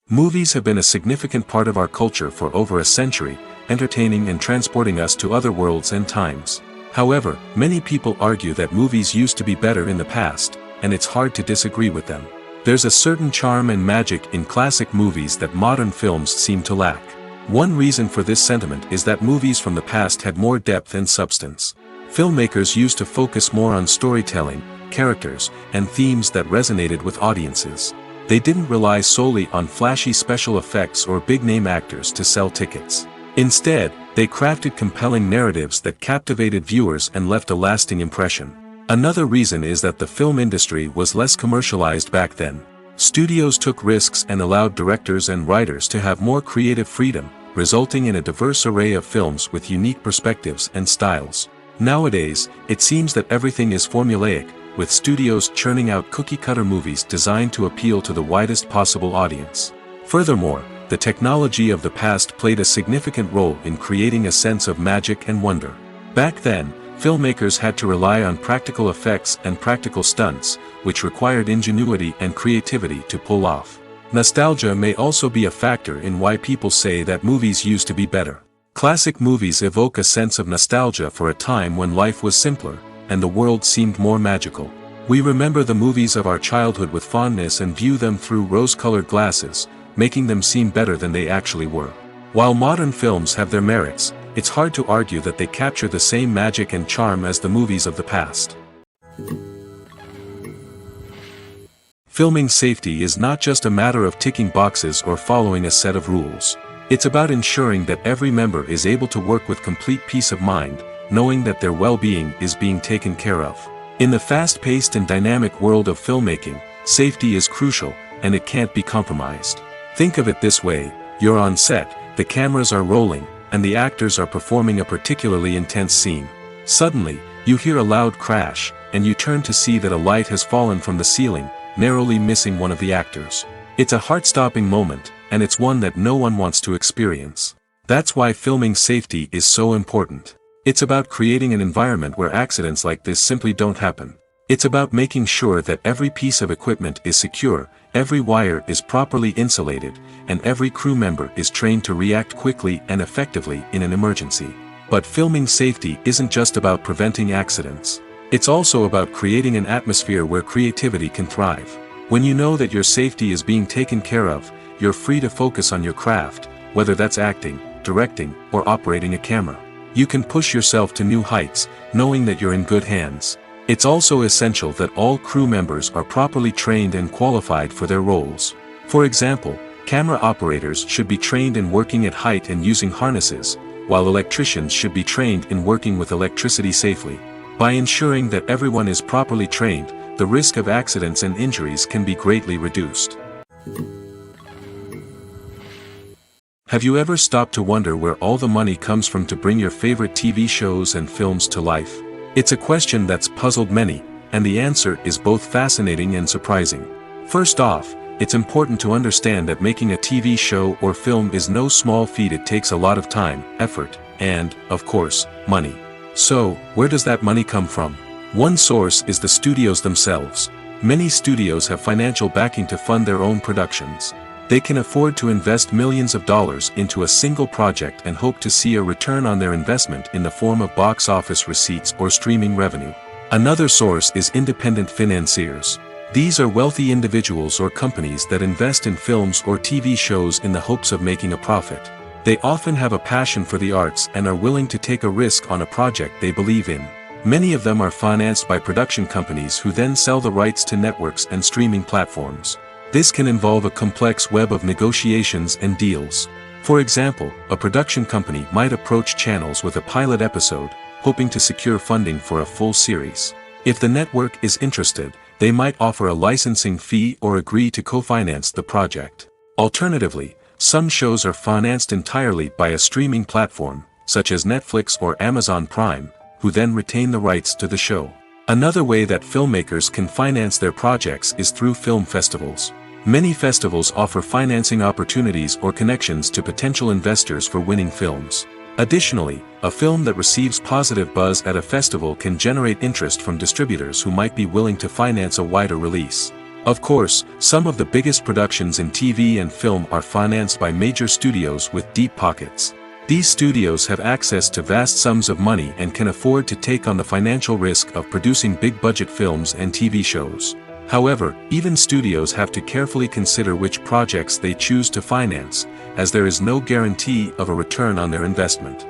Movies have been a significant part of our culture for over a century, entertaining and transporting us to other worlds and times. However, many people argue that movies used to be better in the past, and it's hard to disagree with them. There's a certain charm and magic in classic movies that modern films seem to lack. One reason for this sentiment is that movies from the past had more depth and substance. Filmmakers used to focus more on storytelling, characters, and themes that resonated with audiences. They didn't rely solely on flashy special effects or big-name actors to sell tickets. Instead, they crafted compelling narratives that captivated viewers and left a lasting impression. Another reason is that the film industry was less commercialized back then. Studios took risks and allowed directors and writers to have more creative freedom, resulting in a diverse array of films with unique perspectives and styles. Nowadays, it seems that everything is formulaic, with studios churning out cookie-cutter movies designed to appeal to the widest possible audience. Furthermore, the technology of the past played a significant role in creating a sense of magic and wonder. Back then, filmmakers had to rely on practical effects and practical stunts, which required ingenuity and creativity to pull off. Nostalgia may also be a factor in why people say that movies used to be better. Classic movies evoke a sense of nostalgia for a time when life was simpler, and the world seemed more magical. We remember the movies of our childhood with fondness and view them through rose-colored glasses, making them seem better than they actually were. While modern films have their merits, it's hard to argue that they capture the same magic and charm as the movies of the past. Filming safety is not just a matter of ticking boxes or following a set of rules. It's about ensuring that every member is able to work with complete peace of mind, knowing that their well-being is being taken care of. In the fast-paced and dynamic world of filmmaking, safety is crucial, and it can't be compromised. Think of it this way: you're on set, the cameras are rolling, and the actors are performing a particularly intense scene. Suddenly, you hear a loud crash, and you turn to see that a light has fallen from the ceiling, narrowly missing one of the actors. It's a heart-stopping moment, and it's one that no one wants to experience. That's why filming safety is so important. It's about creating an environment where accidents like this simply don't happen. It's about making sure that every piece of equipment is secure, every wire is properly insulated, and every crew member is trained to react quickly and effectively in an emergency. But filming safety isn't just about preventing accidents. It's also about creating an atmosphere where creativity can thrive. When you know that your safety is being taken care of, you're free to focus on your craft, whether that's acting, directing, or operating a camera. You can push yourself to new heights, knowing that you're in good hands. It's also essential that all crew members are properly trained and qualified for their roles. For example, camera operators should be trained in working at height and using harnesses, while electricians should be trained in working with electricity safely. By ensuring that everyone is properly trained, the risk of accidents and injuries can be greatly reduced. Have you ever stopped to wonder where all the money comes from to bring your favorite TV shows and films to life? It's a question that's puzzled many, and the answer is both fascinating and surprising. First off, it's important to understand that making a TV show or film is no small feat. It takes a lot of time, effort, and, of course, money. So, where does that money come from? One source is the studios themselves. Many studios have financial backing to fund their own productions. They can afford to invest millions of dollars into a single project and hope to see a return on their investment in the form of box office receipts or streaming revenue. Another source is independent financiers. These are wealthy individuals or companies that invest in films or TV shows in the hopes of making a profit. They often have a passion for the arts and are willing to take a risk on a project they believe in. Many of them are financed by production companies who then sell the rights to networks and streaming platforms. This can involve a complex web of negotiations and deals. For example, a production company might approach channels with a pilot episode, hoping to secure funding for a full series. If the network is interested, they might offer a licensing fee or agree to co-finance the project. Alternatively, some shows are financed entirely by a streaming platform, such as Netflix or Amazon Prime, who then retain the rights to the show. Another way that filmmakers can finance their projects is through film festivals. Many festivals offer financing opportunities or connections to potential investors for winning films. Additionally, a film that receives positive buzz at a festival can generate interest from distributors who might be willing to finance a wider release. Of course, some of the biggest productions in TV and film are financed by major studios with deep pockets. These studios have access to vast sums of money and can afford to take on the financial risk of producing big-budget films and TV shows. However, even studios have to carefully consider which projects they choose to finance, as there is no guarantee of a return on their investment.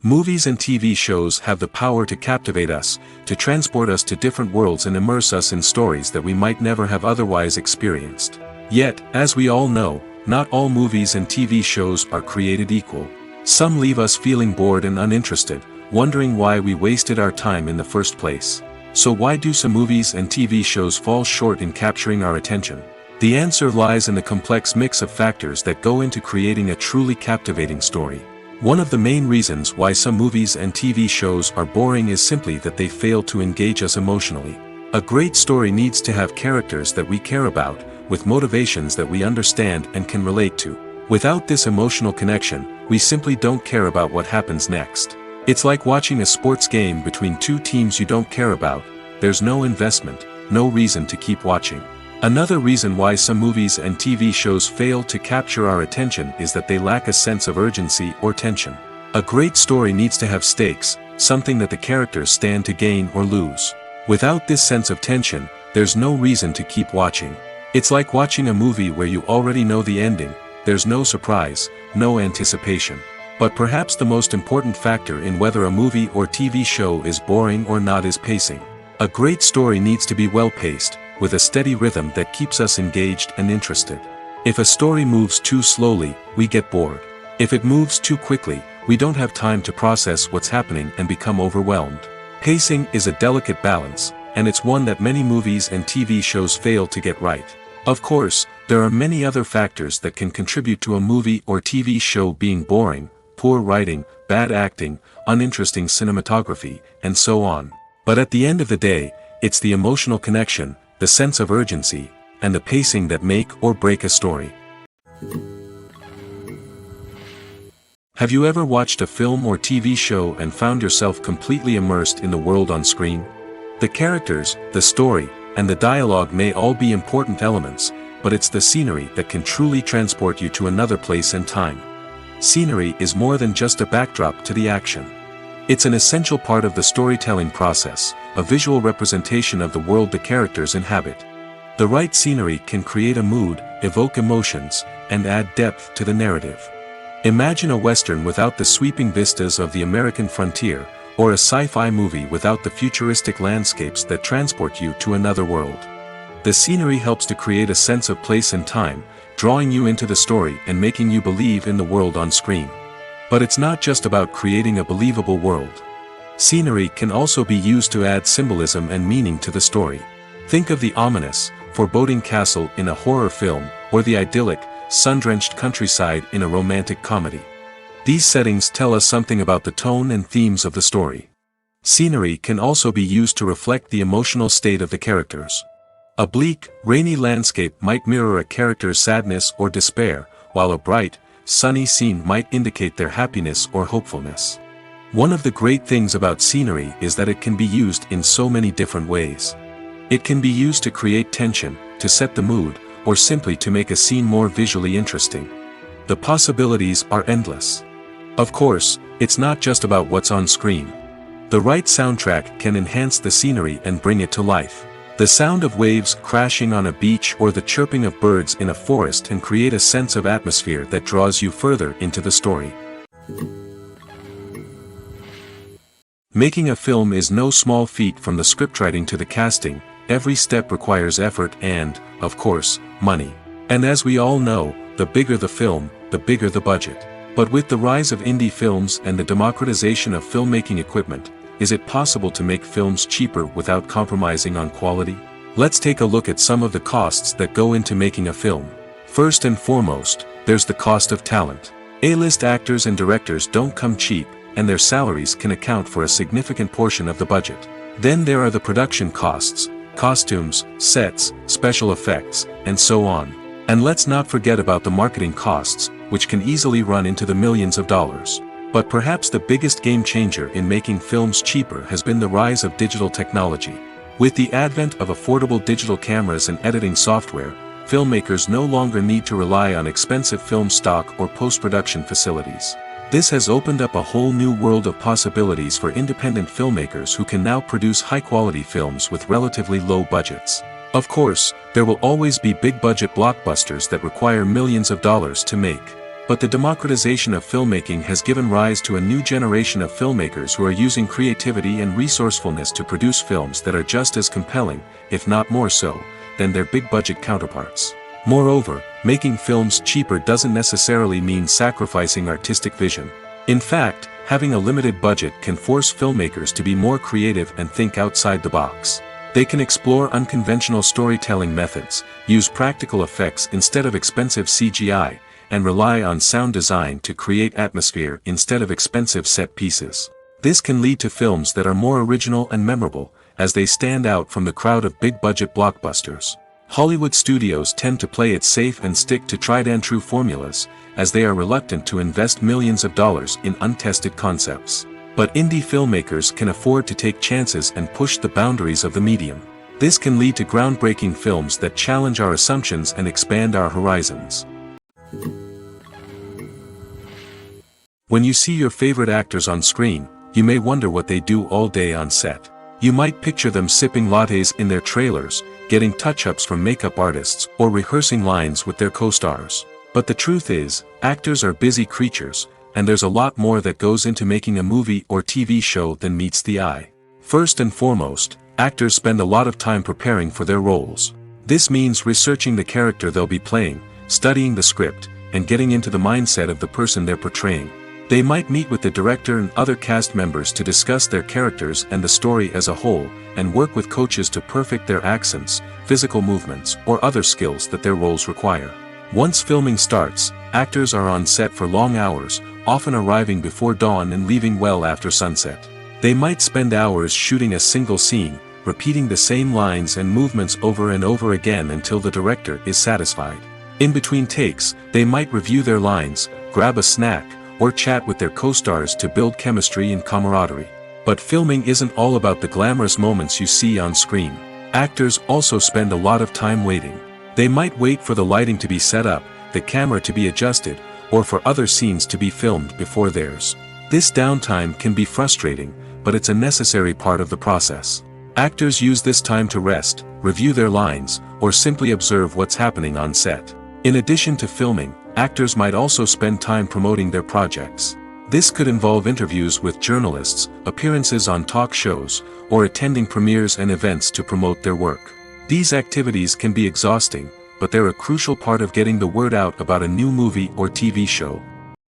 Movies and TV shows have the power to captivate us, to transport us to different worlds and immerse us in stories that we might never have otherwise experienced. Yet, as we all know, not all movies and TV shows are created equal. Some leave us feeling bored and uninterested, wondering why we wasted our time in the first place. So why do some movies and TV shows fall short in capturing our attention? The answer lies in the complex mix of factors that go into creating a truly captivating story. One of the main reasons why some movies and TV shows are boring is simply that they fail to engage us emotionally. A great story needs to have characters that we care about, with motivations that we understand and can relate to. Without this emotional connection, we simply don't care about what happens next. It's like watching a sports game between two teams you don't care about. There's no investment, no reason to keep watching. Another reason why some movies and TV shows fail to capture our attention is that they lack a sense of urgency or tension. A great story needs to have stakes, something that the characters stand to gain or lose. Without this sense of tension, there's no reason to keep watching. It's like watching a movie where you already know the ending, there's no surprise, no anticipation. But perhaps the most important factor in whether a movie or TV show is boring or not is pacing. A great story needs to be well-paced, with a steady rhythm that keeps us engaged and interested. If a story moves too slowly, we get bored. If it moves too quickly, we don't have time to process what's happening and become overwhelmed. Pacing is a delicate balance, and it's one that many movies and TV shows fail to get right. Of course, there are many other factors that can contribute to a movie or TV show being boring: poor writing, bad acting, uninteresting cinematography, and so on. But at the end of the day, it's the emotional connection, the sense of urgency, and the pacing that make or break a story. Have you ever watched a film or TV show and found yourself completely immersed in the world on screen? The characters, the story, and the dialogue may all be important elements, but it's the scenery that can truly transport you to another place and time. Scenery is more than just a backdrop to the action. It's an essential part of the storytelling process, a visual representation of the world the characters inhabit. The right scenery can create a mood, evoke emotions, and add depth to the narrative. Imagine a Western without the sweeping vistas of the American frontier, or a sci-fi movie without the futuristic landscapes that transport you to another world. The scenery helps to create a sense of place and time, drawing you into the story and making you believe in the world on screen. But it's not just about creating a believable world. Scenery can also be used to add symbolism and meaning to the story. Think of the ominous, foreboding castle in a horror film, or the idyllic, sun-drenched countryside in a romantic comedy. These settings tell us something about the tone and themes of the story. Scenery can also be used to reflect the emotional state of the characters. A bleak, rainy landscape might mirror a character's sadness or despair, while a bright, sunny scene might indicate their happiness or hopefulness. One of the great things about scenery is that it can be used in so many different ways. It can be used to create tension, to set the mood, or simply to make a scene more visually interesting. The possibilities are endless. Of course, it's not just about what's on screen. The right soundtrack can enhance the scenery and bring it to life. The sound of waves crashing on a beach or the chirping of birds in a forest can create a sense of atmosphere that draws you further into the story. Making a film is no small feat. From the scriptwriting to the casting, every step requires effort and, of course, money. And as we all know, the bigger the film, the bigger the budget. But with the rise of indie films and the democratization of filmmaking equipment, is it possible to make films cheaper without compromising on quality? Let's take a look at some of the costs that go into making a film. First and foremost, there's the cost of talent. A-list actors and directors don't come cheap, and their salaries can account for a significant portion of the budget. Then there are the production costs, costumes, sets, special effects, and so on. And let's not forget about the marketing costs, which can easily run into the millions of dollars. But perhaps the biggest game changer in making films cheaper has been the rise of digital technology. With the advent of affordable digital cameras and editing software, filmmakers no longer need to rely on expensive film stock or post-production facilities. This has opened up a whole new world of possibilities for independent filmmakers who can now produce high-quality films with relatively low budgets. Of course, there will always be big-budget blockbusters that require millions of dollars to make. But the democratization of filmmaking has given rise to a new generation of filmmakers who are using creativity and resourcefulness to produce films that are just as compelling, if not more so, than their big-budget counterparts. Moreover, making films cheaper doesn't necessarily mean sacrificing artistic vision. In fact, having a limited budget can force filmmakers to be more creative and think outside the box. They can explore unconventional storytelling methods, use practical effects instead of expensive CGI, and rely on sound design to create atmosphere instead of expensive set pieces. This can lead to films that are more original and memorable, as they stand out from the crowd of big-budget blockbusters. Hollywood studios tend to play it safe and stick to tried-and-true formulas, as they are reluctant to invest millions of dollars in untested concepts. But indie filmmakers can afford to take chances and push the boundaries of the medium. This can lead to groundbreaking films that challenge our assumptions and expand our horizons. When you see your favorite actors on screen, you may wonder what they do all day on set. You might picture them sipping lattes in their trailers, getting touch-ups from makeup artists, or rehearsing lines with their co-stars. But the truth is, actors are busy creatures, and there's a lot more that goes into making a movie or TV show than meets the eye. First and foremost, actors spend a lot of time preparing for their roles. This means researching the character they'll be playing, studying the script, and getting into the mindset of the person they're portraying. They might meet with the director and other cast members to discuss their characters and the story as a whole, and work with coaches to perfect their accents, physical movements, or other skills that their roles require. Once filming starts, actors are on set for long hours, often arriving before dawn and leaving well after sunset. They might spend hours shooting a single scene, repeating the same lines and movements over and over again until the director is satisfied. In between takes, they might review their lines, grab a snack, or chat with their co-stars to build chemistry and camaraderie. But filming isn't all about the glamorous moments you see on screen. Actors also spend a lot of time waiting. They might wait for the lighting to be set up, the camera to be adjusted, or for other scenes to be filmed before theirs. This downtime can be frustrating, but it's a necessary part of the process. Actors use this time to rest, review their lines, or simply observe what's happening on set. In addition to filming, actors might also spend time promoting their projects. This could involve interviews with journalists, appearances on talk shows, or attending premieres and events to promote their work. These activities can be exhausting, but they're a crucial part of getting the word out about a new movie or TV show.